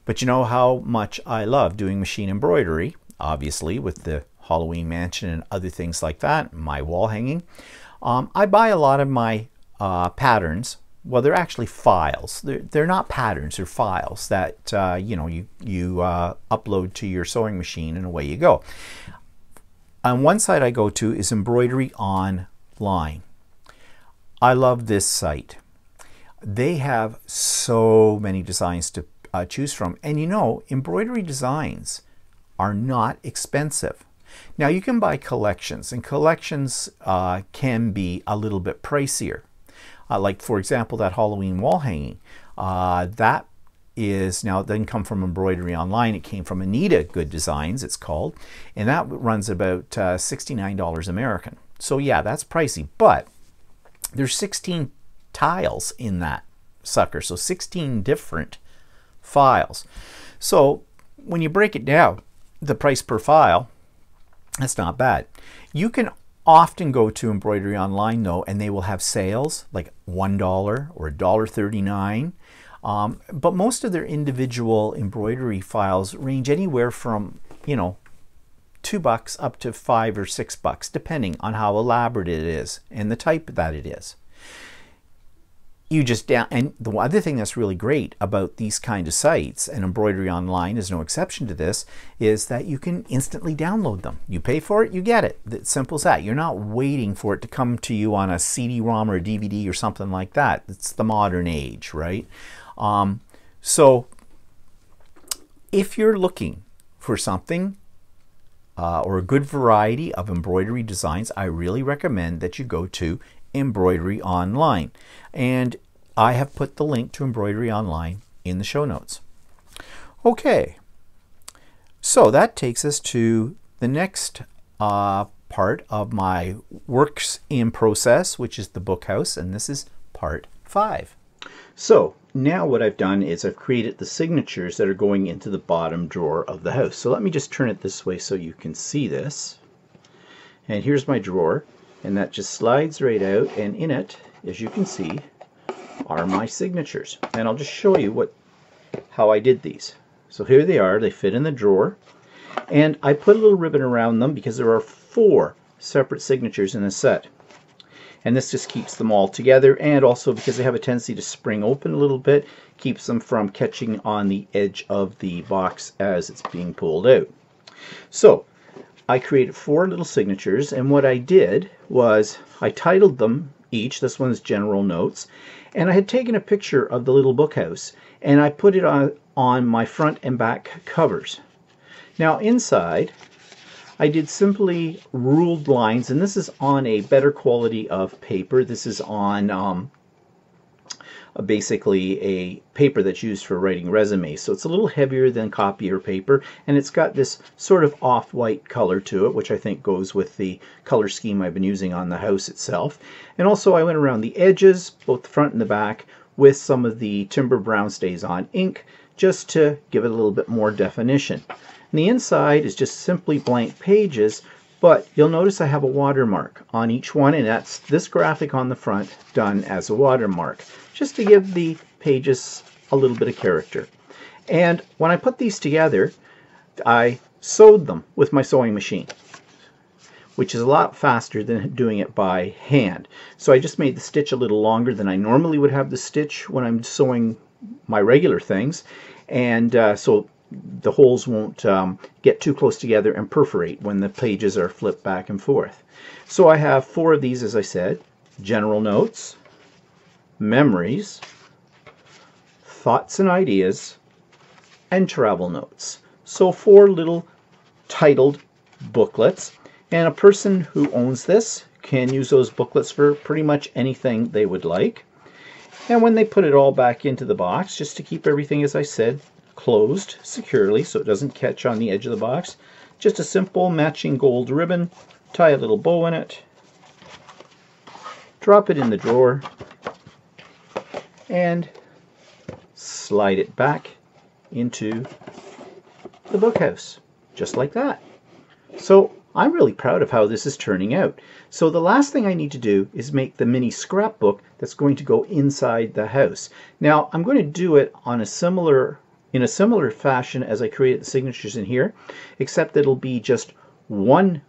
But you know how much I love doing machine embroidery, obviously, with the Halloween mansion and other things like that, my wall hanging. I buy a lot of my patterns. Well, they're actually files. They're not patterns, they're files that you upload to your sewing machine and away you go. On one site I go to is Embroidery On Line. I love this site. They have so many designs to choose from. And you know, embroidery designs are not expensive. Now you can buy collections, and collections can be a little bit pricier. Like for example, that Halloween wall hanging. That is, now it doesn't come from Embroidery Online, it came from Anita Good Designs, it's called. And that runs about $69 American. So yeah, that's pricey, but there's 16 tiles in that sucker, so 16 different files. So when you break it down, the price per file, that's not bad. You can often go to Embroidery Online though, and they will have sales like $1 or $1.39. But most of their individual embroidery files range anywhere from, $2 up to $5 or $6, depending on how elaborate it is and the type that it is. And the other thing that's really great about these kind of sites, and Embroidery Online is no exception to this, is that you can instantly download them. You pay for it, you get it. It's simple as that. You're not waiting for it to come to you on a CD-ROM or a DVD or something like that. It's the modern age, right? So if you're looking for something or a good variety of embroidery designs, I really recommend that you go to Embroidery Online. And I have put the link to Embroidery Online in the show notes. Okay, so that takes us to the next part of my works in process, which is the book house, and this is part 5. So now what I've done is I've created the signatures that are going into the bottom drawer of the house. So let me just turn it this way so you can see this. And here's my drawer, and that just slides right out, and in it, as you can see, are my signatures. And I'll just show you how I did these. So here they are, they fit in the drawer, and I put a little ribbon around them because there are 4 separate signatures in the set. And this just keeps them all together, and also because they have a tendency to spring open a little bit, keeps them from catching on the edge of the box as it's being pulled out. So I created 4 little signatures, and what I did was I titled them each. This one's General Notes, and I had taken a picture of the little book house, and I put it on my front and back covers. Now inside, I did simply ruled lines, and this is on a better quality of paper. This is on basically a paper that's used for writing resumes. So it's a little heavier than copier paper, and it's got this sort of off-white color to it, which I think goes with the color scheme I've been using on the house itself. And also I went around the edges, both the front and the back, with some of the timber brown StazOn ink, just to give it a little bit more definition. And the inside is just simply blank pages, but you'll notice I have a watermark on each one, and that's this graphic on the front done as a watermark, just to give the pages a little bit of character. And when I put these together, I sewed them with my sewing machine, which is a lot faster than doing it by hand. So I just made the stitch a little longer than I normally would have the stitch when I'm sewing my regular things, and so the holes won't get too close together and perforate when the pages are flipped back and forth. So I have 4 of these, as I said: General Notes, Memories, Thoughts and Ideas, and Travel Notes. So 4 little titled booklets, and a person who owns this can use those booklets for pretty much anything they would like. And when they put it all back into the box, just to keep everything, as I said, closed securely so it doesn't catch on the edge of the box, just a simple matching gold ribbon, tie a little bow in it, drop it in the drawer, and slide it back into the bookhouse, just like that. So I'm really proud of how this is turning out. So the last thing I need to do is make the mini scrapbook that's going to go inside the house. Now I'm going to do it on in a similar fashion as I created the signatures in here, except that it'll be just one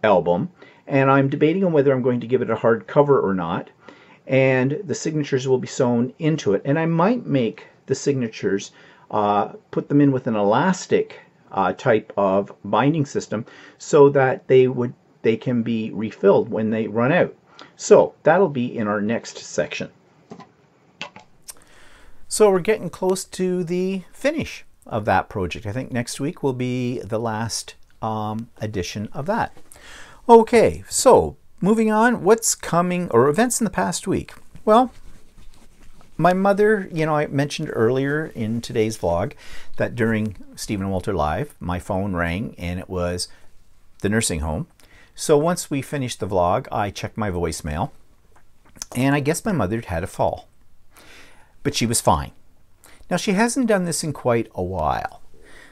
album, and I'm debating on whether I'm going to give it a hard cover or not, and the signatures will be sewn into it. And I might make the signatures, put them in with an elastic type of binding system so that they can be refilled when they run out. So that'll be in our next section. So we're getting close to the finish of that project. I think next week will be the last edition of that. Okay, so moving on, what's coming, or events in the past week? Well, my mother, I mentioned earlier in today's vlog that during Stephen Walter Live, my phone rang and it was the nursing home. So once we finished the vlog, I checked my voicemail, and I guess my mother had a fall. But she was fine. Now, she hasn't done this in quite a while.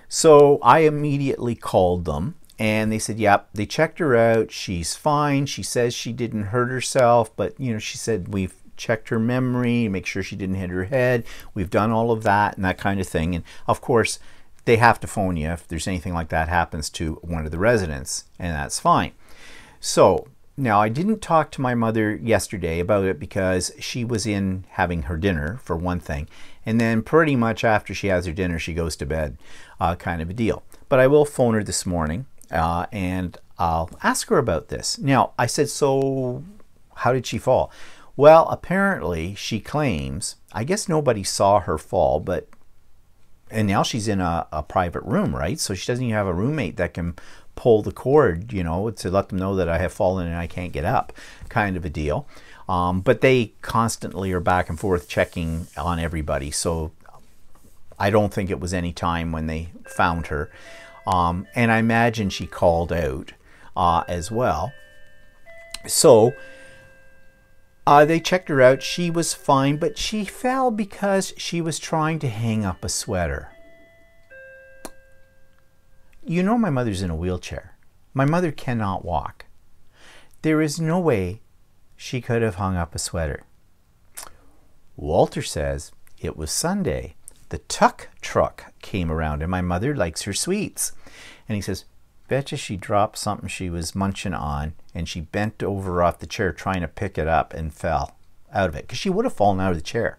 So I immediately called them, and they said, yep, they checked her out. She's fine. She says she didn't hurt herself, but, she said we've checked her memory, make sure she didn't hit her head. We've done all of that and that kind of thing. And of course, they have to phone you if there's anything like that happens to one of the residents, and that's fine. So now, I didn't talk to my mother yesterday about it because she was in having her dinner, for one thing, and then pretty much after she has her dinner, she goes to bed, kind of a deal. But I will phone her this morning, and I'll ask her about this. Now, I said, so how did she fall? Well, apparently she claims, I guess nobody saw her fall, and now she's in a private room, right? So she doesn't even have a roommate that can pull the cord, to let them know that I have fallen and I can't get up, kind of a deal. But they constantly are back and forth checking on everybody. So I don't think it was any time when they found her. And I imagine she called out as well. So they checked her out. She was fine, but she fell because she was trying to hang up a sweater. My mother's in a wheelchair. My mother cannot walk. There is no way she could have hung up a sweater. Walter says it was Sunday. The tuck truck came around, and my mother likes her sweets. And he says, betcha she dropped something she was munching on, and she bent over off the chair trying to pick it up and fell out of it, because she would have fallen out of the chair.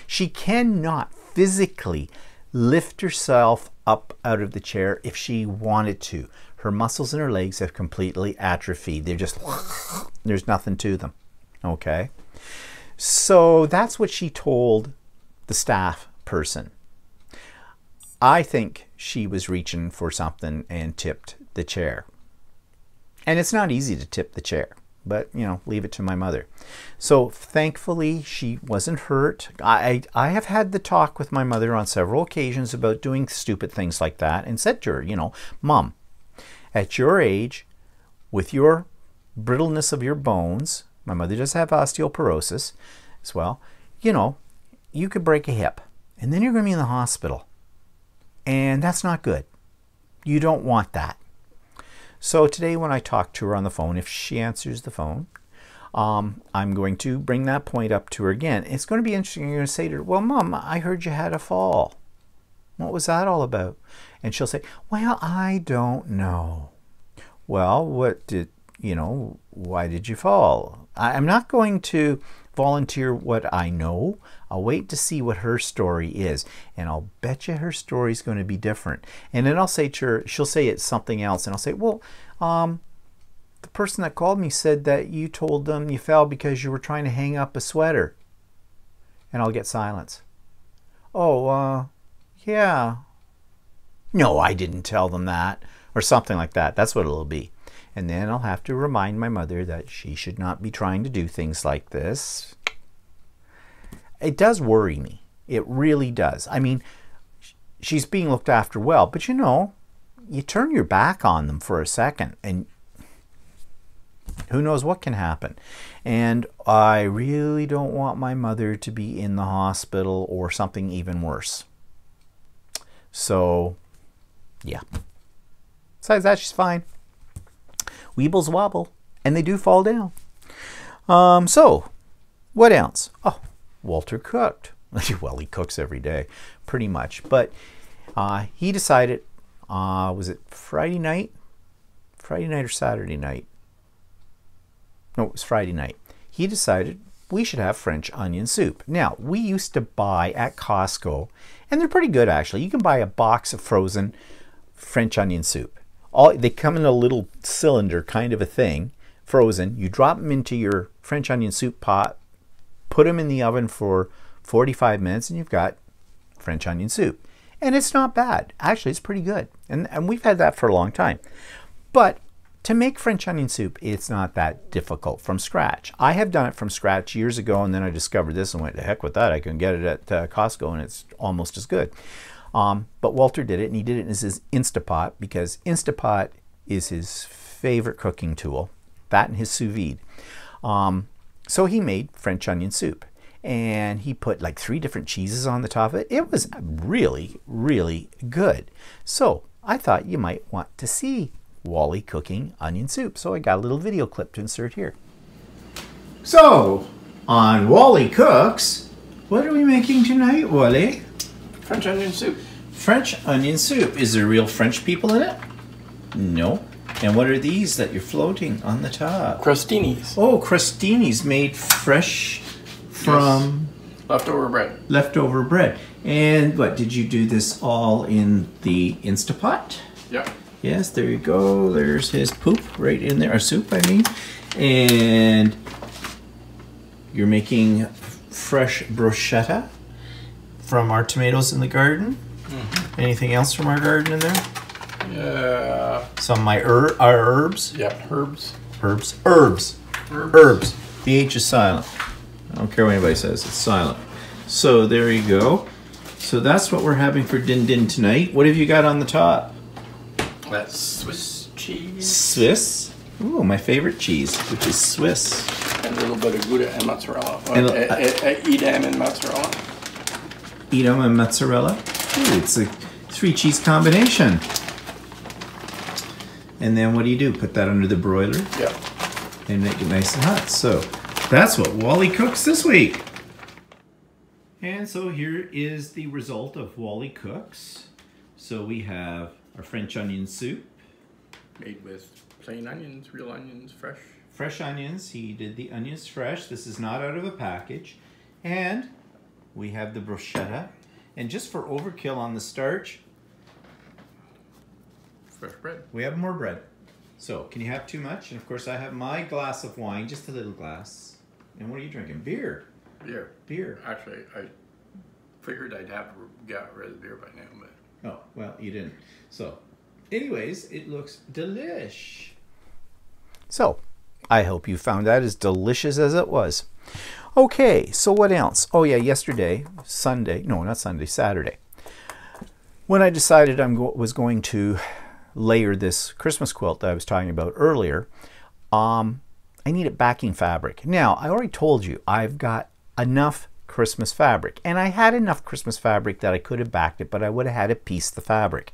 She cannot physically lift herself up out of the chair if she wanted to. Her muscles in her legs have completely atrophied. They're just, there's nothing to them. Okay? So that's what she told the staff person. I think she was reaching for something and tipped the chair. And it's not easy to tip the chair, but, you know, leave it to my mother. So thankfully, she wasn't hurt. I have had the talk with my mother on several occasions about doing stupid things like that and said to her, you know, Mom, at your age, with your brittleness of your bones, my mother does have osteoporosis as well, you know, you could break a hip and then you're going to be in the hospital. And that's not good. You don't want that. So today when I talk to her on the phone, if she answers the phone, I'm going to bring that point up to her again. It's going to be interesting. You're going to say to her, well, Mom, I heard you had a fall. What was that all about? And she'll say, well, I don't know. Well, what did, you know, why did you fall? I'm not going to volunteer what I know. I'll wait to see what her story is. And I'll bet you her story is going to be different. And then I'll say to her, she'll say it's something else. And I'll say, well, the person that called me said that you told them you fell because you were trying to hang up a sweater. And I'll get silence. Oh, yeah. No, I didn't tell them that. Or something like that. That's what it'll be. And then I'll have to remind my mother that she should not be trying to do things like this. It does worry me. It really does. I mean, she's being looked after well, but you know, you turn your back on them for a second and who knows what can happen. And I really don't want my mother to be in the hospital or something even worse. So, yeah. Besides that, she's fine. Weebles wobble, and they do fall down. So, what else? Oh, Walter cooked. Well, he cooks every day, pretty much. But he decided, was it Friday night? Friday night or Saturday night? No, it was Friday night. He decided we should have French onion soup. Now, we used to buy at Costco, and they're pretty good actually. You can buy a box of frozen French onion soup. They come in a little cylinder kind of a thing, frozen. You drop them into your French onion soup pot, put them in the oven for 45 minutes, and you've got French onion soup. And it's not bad. Actually, it's pretty good. And we've had that for a long time. But to make French onion soup, it's not that difficult from scratch. I have done it from scratch years ago, and then I discovered this and went, the heck with that. I can get it at Costco, and it's almost as good. But Walter did it, and he did it in his Instapot because Instapot is his favorite cooking tool. That and his sous vide. So he made French onion soup, and he put like 3 different cheeses on the top of it. It was really, really good. So I thought you might want to see Wally cooking onion soup. So I got a little video clip to insert here. So, on Wally Cooks, what are we making tonight, Wally? French onion soup. French onion soup. Is there real French people in it? No. And what are these that you're floating on the top? Crostinis. Oh, crostinis made fresh from... Yes. Leftover bread. Leftover bread. And what, did you do this all in the Instapot? Yeah. Yes, there you go. There's his poop right in there, or soup, I mean. And you're making fresh bruschetta from our tomatoes in the garden. Mm-hmm. Anything else from our garden in there? Yeah. Some of my our herbs. Yeah, herbs. Herbs. Herbs. Herbs. The H is silent. I don't care what anybody says. It's silent. So there you go. So that's what we're having for din din tonight. What have you got on the top? That's Swiss cheese. Swiss. Ooh, my favorite cheese, which is Swiss. And a little bit of Gouda and mozzarella. And Edam and mozzarella. Edam and mozzarella. Ooh, it's a 3 cheese combination. And then what do? Put that under the broiler? Yeah. And make it nice and hot. So that's what Wally cooks this week. And so here is the result of Wally Cooks. So we have our French onion soup. Made with plain onions, real onions, fresh. Fresh onions. He did the onions fresh. This is not out of a package. And we have the bruschetta. And just for overkill on the starch, Fresh bread. We have more bread. So, can you have too much? And of course, I have my glass of wine, just a little glass. And what are you drinking? Beer. Beer. Beer. Actually, I figured I'd have got rid of the beer by now, but. Oh, well, you didn't. So, anyways, it looks delish. So, I hope you found that as delicious as it was. Okay, so what else? Oh yeah, yesterday, Sunday, no, not Sunday, Saturday, when I decided I was going to layer this Christmas quilt that I was talking about earlier, I needed backing fabric. Now, I already told you I've got enough Christmas fabric, and I had enough Christmas fabric that I could have backed it, but I would have had to piece the fabric.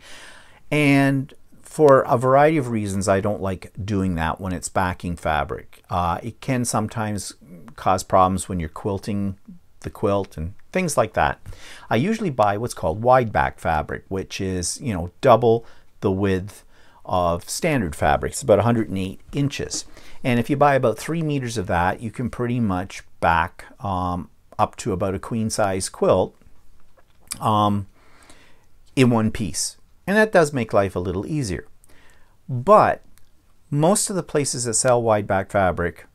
And for a variety of reasons, I don't like doing that when it's backing fabric. It can sometimes cause problems when you're quilting the quilt and things like that. I usually buy what's called wide back fabric, which is, you know, double the width of standard fabric. It's about 108 inches. And if you buy about 3 meters of that, you can pretty much back up to about a queen size quilt in one piece. And that does make life a little easier. But most of the places that sell wide back fabric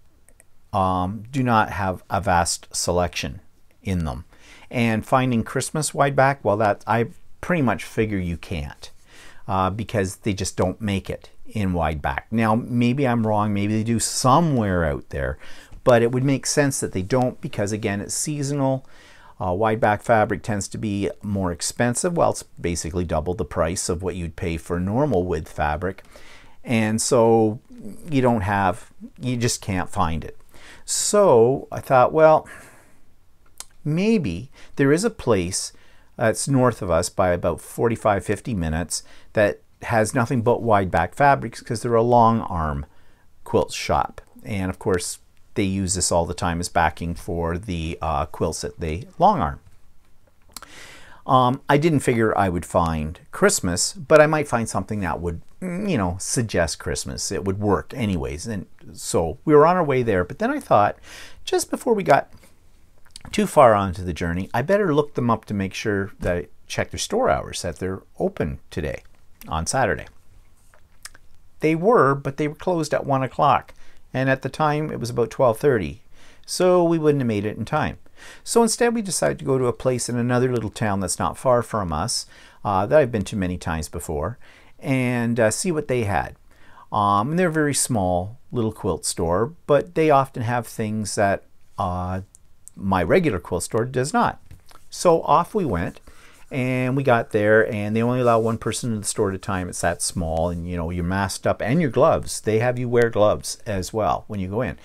do not have a vast selection in them. And finding Christmas wide back, well, that I pretty much figure you can't because they just don't make it in wide back. Now, maybe I'm wrong, maybe they do somewhere out there, but it would make sense that they don't because, again, it's seasonal. Wide back fabric tends to be more expensive. Well, it's basically double the price of what you'd pay for normal width fabric. And so you just can't find it. So I thought, well, maybe there is a place that's north of us by about 45-50 minutes that has nothing but wide back fabrics because they're a long arm quilt shop. And of course, they use this all the time as backing for the quilts that they long arm. I didn't figure I would find Christmas, but I might find something that would, you know, suggest Christmas. It would work anyways. And so we were on our way there, but then I thought, just before we got too far onto the journey, I better look them up to make sure that I check their store hours, that they're open today on Saturday. They were, but they were closed at 1 o'clock. And at the time, it was about 12:30. So we wouldn't have made it in time. So instead, we decided to go to a place in another little town that's not far from us, that I've been to many times before, and see what they had. And they're a very small little quilt store, but they often have things that my regular quilt store does not. So off we went, and we got there, and they only allow one person in the store at a time. It's that small, and you know, you're masked up, and your gloves. They have you wear gloves as well when you go in.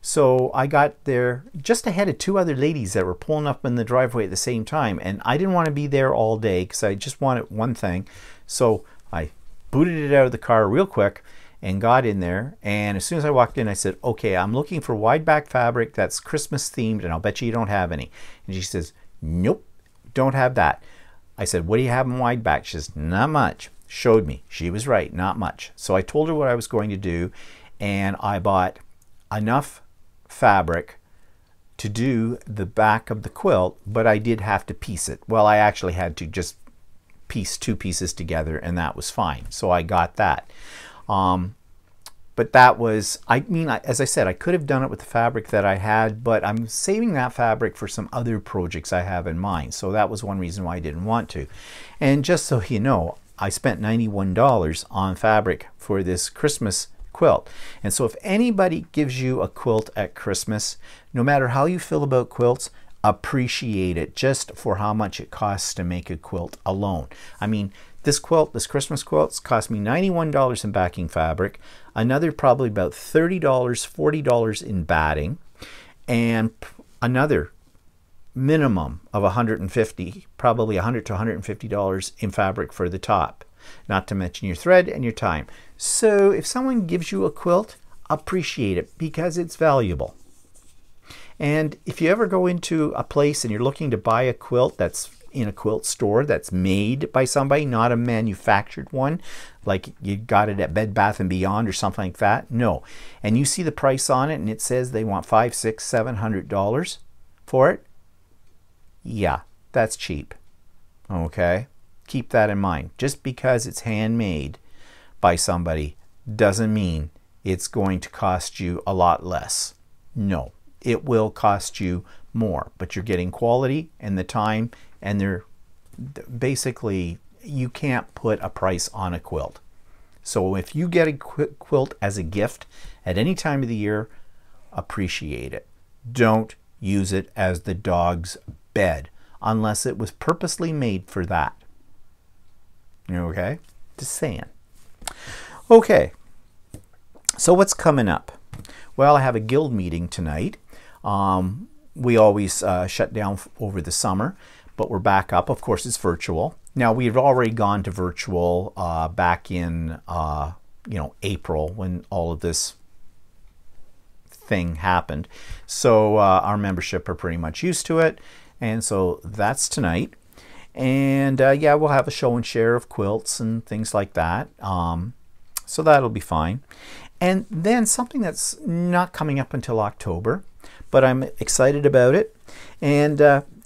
So I got there just ahead of 2 other ladies that were pulling up in the driveway at the same time, and I didn't want to be there all day because I just wanted one thing. So I booted it out of the car real quick and got in there, and as soon as I walked in, I said, okay, I'm looking for wide back fabric that's Christmas themed, and I'll bet you don't have any. And she says, nope, don't have that. I said, what do you have in wide back? She says, not much. Showed me. She was right, not much. So I told her what I was going to do, and I bought enough fabric to do the back of the quilt, but I did have to piece it. Well, I actually had to just piece 2 pieces together, and that was fine. So I got that. But that was, I mean, as I said, I could have done it with the fabric that I had, but I'm saving that fabric for some other projects I have in mind. So that was one reason why I didn't want to. And just so you know, I spent $91 on fabric for this Christmas quilt. And so if anybody gives you a quilt at Christmas, no matter how you feel about quilts, appreciate it just for how much it costs to make a quilt alone. I mean, this quilt, this Christmas quilt, cost me $91 in backing fabric, another probably about $30, $40 in batting, and another minimum of $150, probably $100 to $150 in fabric for the top, not to mention your thread and your time. So if someone gives you a quilt, appreciate it because it's valuable. And if you ever go into a place and you're looking to buy a quilt that's in a quilt store that's made by somebody, not a manufactured one, like you got it at Bed Bath & Beyond or something like that, no. And you see the price on it and it says they want $500, $600, $700 for it, yeah, that's cheap. Okay, keep that in mind. Just because it's handmade by somebody doesn't mean it's going to cost you a lot less. No, it will cost you more, but you're getting quality and the time, and they're basically, you can't put a price on a quilt. So if you get a quilt as a gift at any time of the year, appreciate it. Don't use it as the dog's bed unless it was purposely made for that. Okay? Just saying. Okay. So what's coming up? Well, I have a guild meeting tonight. We always shut down over the summer, but we're back up. Of course, it's virtual. Now, we've already gone to virtual back in April, when all of this thing happened. So our membership are pretty much used to it, and so that's tonight. And yeah, we'll have a show and share of quilts and things like that. So that'll be fine. And then something that's not coming up until October, but I'm excited about it. And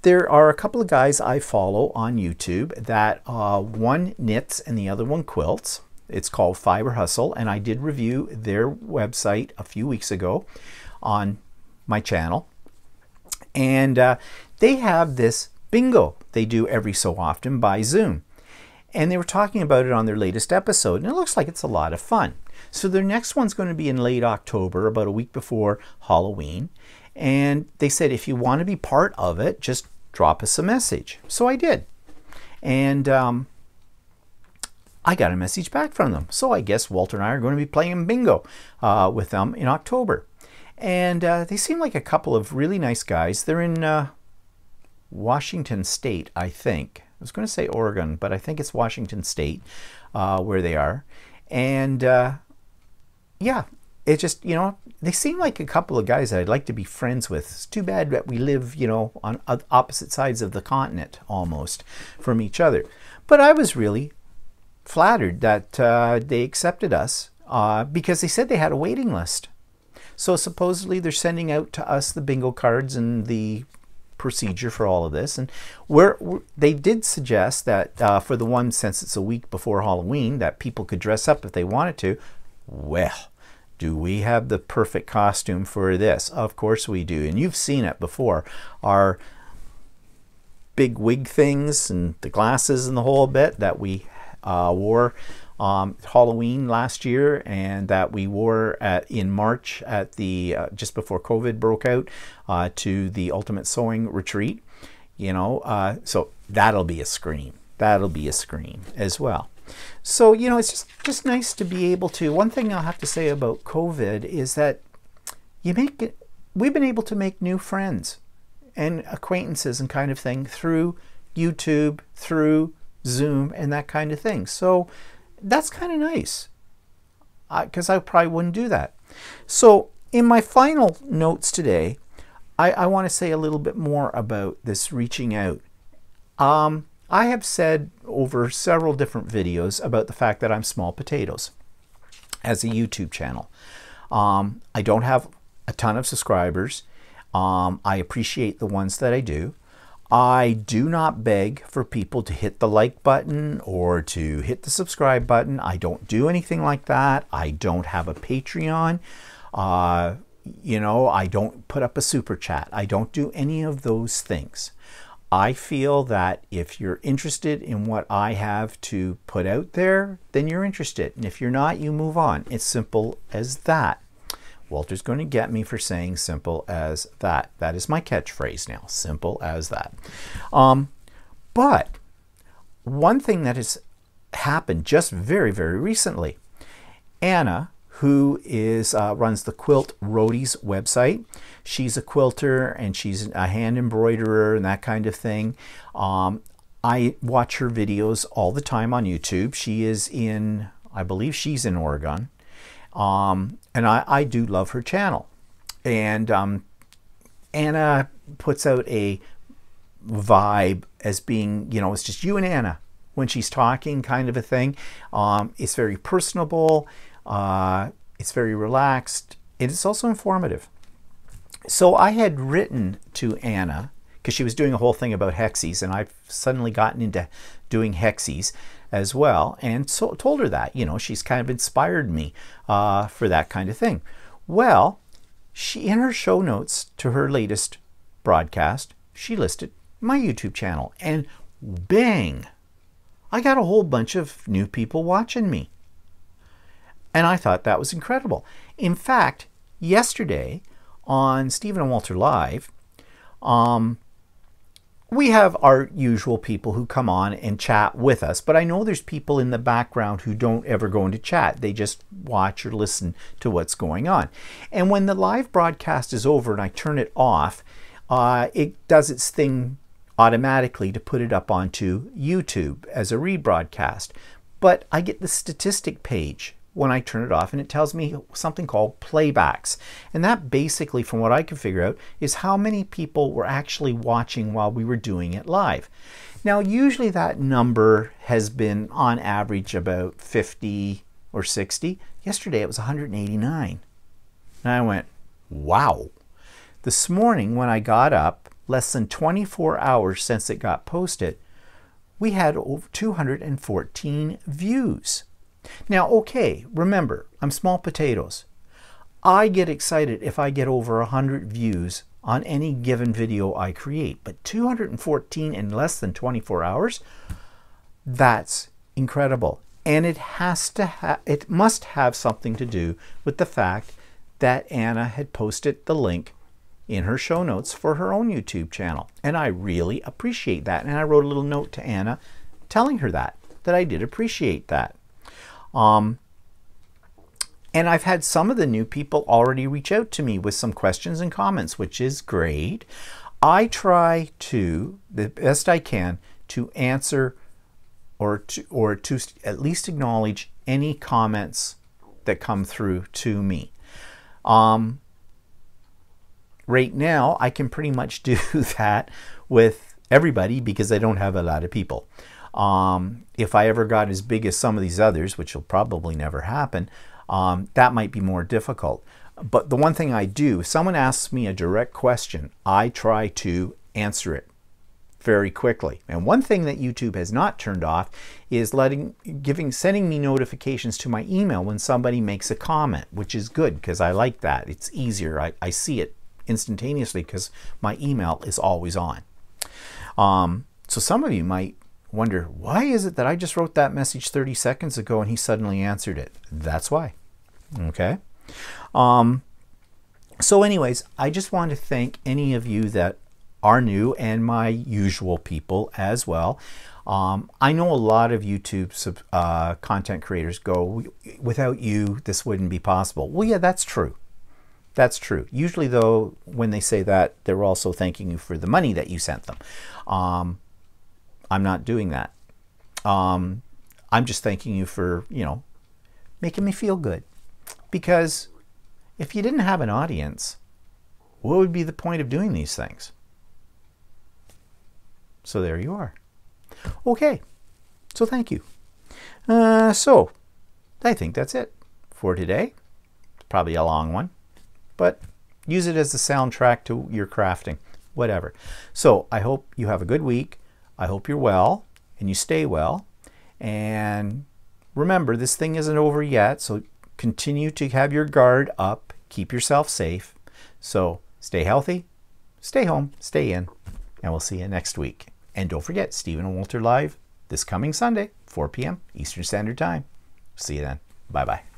there are a couple of guys I follow on YouTube that one knits and the other one quilts. It's called Fiber Hustle, and I did review their website a few weeks ago on my channel. And they have this bingo they do every so often by Zoom. And they were talking about it on their latest episode, and it looks like it's a lot of fun. So their next one's going to be in late October, about a week before Halloween. And they said, if you want to be part of it, just drop us a message. So I did. And I got a message back from them. So I guess Walter and I are going to be playing bingo with them in October. And they seem like a couple of really nice guys. They're in Washington State, I think. I was going to say Oregon, but I think it's Washington State where they are. And yeah, it just, they seem like a couple of guys that I'd like to be friends with. It's too bad that we live, on opposite sides of the continent almost from each other. But I was really flattered that they accepted us because they said they had a waiting list. So supposedly they're sending out to us the bingo cards and the procedure for all of this. And they did suggest that for the one, since it's a week before Halloween, that people could dress up if they wanted to. Well, do we have the perfect costume for this? Of course we do. And you've seen it before. Our big wig things and the glasses and the whole bit that we wore Halloween last year, and that we wore in March at the just before COVID broke out to the Ultimate Sewing Retreat. So that'll be a scream. That'll be a scream as well. So it's just nice to be able to. One thing I'll have to say about COVID is that we've been able to make new friends and acquaintances and kind of thing through YouTube, through Zoom, and that kind of thing. So that's kind of nice, because I probably wouldn't do that. So in my final notes today, I want to say a little bit more about this reaching out. I have said over several different videos about the fact that I'm small potatoes as a YouTube channel. I don't have a ton of subscribers. I appreciate the ones that I do. I do not beg for people to hit the like button or to hit the subscribe button. I don't do anything like that. I don't have a Patreon. I don't put up a super chat. I don't do any of those things. I feel that if you're interested in what I have to put out there, then you're interested. And if you're not, you move on. It's simple as that. Walter's going to get me for saying simple as that. That is my catchphrase now. Simple as that. But one thing that has happened just very, very recently, Anna, who runs the Quilt Roadies website. She's a quilter and she's a hand embroiderer and that kind of thing. I watch her videos all the time on YouTube. She is I believe she's in Oregon. And I do love her channel. And Anna puts out a vibe as being, it's just you and Anna when she's talking, kind of a thing. It's very personable. It's very relaxed. It's also informative. So I had written to Anna, because she was doing a whole thing about hexies, and I've suddenly gotten into doing hexies. as well, and so told her that, you know, she's kind of inspired me for that kind of thing. Well, she, in her show notes to her latest broadcast, she listed my YouTube channel, and bang, I got a whole bunch of new people watching me. And I thought that was incredible. In fact, yesterday on Stephen and Walter Live, we have our usual people who come on and chat with us, but I know there's people in the background who don't ever go into chat. They just watch or listen to what's going on. And when the live broadcast is over and I turn it off, it does its thing automatically to put it up onto YouTube as a rebroadcast. But I get the statistic page when I turn it off, and it tells me something called playbacks. And that basically, from what I can figure out, is how many people were actually watching while we were doing it live. Now, usually that number has been on average about 50 or 60. Yesterday it was 189. And I went, wow. This morning when I got up, less than 24 hours since it got posted, we had over 214 views. Now, okay, remember, I'm small potatoes. I get excited if I get over 100 views on any given video I create, but 214 in less than 24 hours, that's incredible. And it must have something to do with the fact that Anna had posted the link in her show notes for her own YouTube channel. And I really appreciate that. And I wrote a little note to Anna telling her that I did appreciate that. And I've had some of the new people already reach out to me with some questions and comments, which is great. I try to, the best I can, to answer or to at least acknowledge any comments that come through to me. Right now, I can pretty much do that with everybody because I don't have a lot of people. If I ever got as big as some of these others, which will probably never happen, that might be more difficult. But the one thing I do, if someone asks me a direct question, I try to answer it very quickly. And one thing that YouTube has not turned off is sending me notifications to my email when somebody makes a comment, which is good because I like that. It's easier. I see it instantaneously because my email is always on. So some of you might wonder, why is it that I just wrote that message 30 seconds ago and he suddenly answered it? That's why. Okay. So anyways, I just want to thank any of you that are new and my usual people as well. I know a lot of YouTube content creators go, without you, this wouldn't be possible. Well, yeah, that's true. That's true. Usually, though, when they say that, they're also thanking you for the money that you sent them. I'm not doing that. I'm just thanking you for, you know, making me feel good. Because if you didn't have an audience, what would be the point of doing these things? So there you are. Okay. So thank you. So I think that's it for today. It's probably a long one, but use it as the soundtrack to your crafting, whatever. So I hope you have a good week. I hope you're well and you stay well. And remember, this thing isn't over yet, so continue to have your guard up. Keep yourself safe. So stay healthy, stay home, stay in, and we'll see you next week. And don't forget, Stephen and Walter Live this coming Sunday, 4 p.m. Eastern Standard Time. See you then. Bye-bye.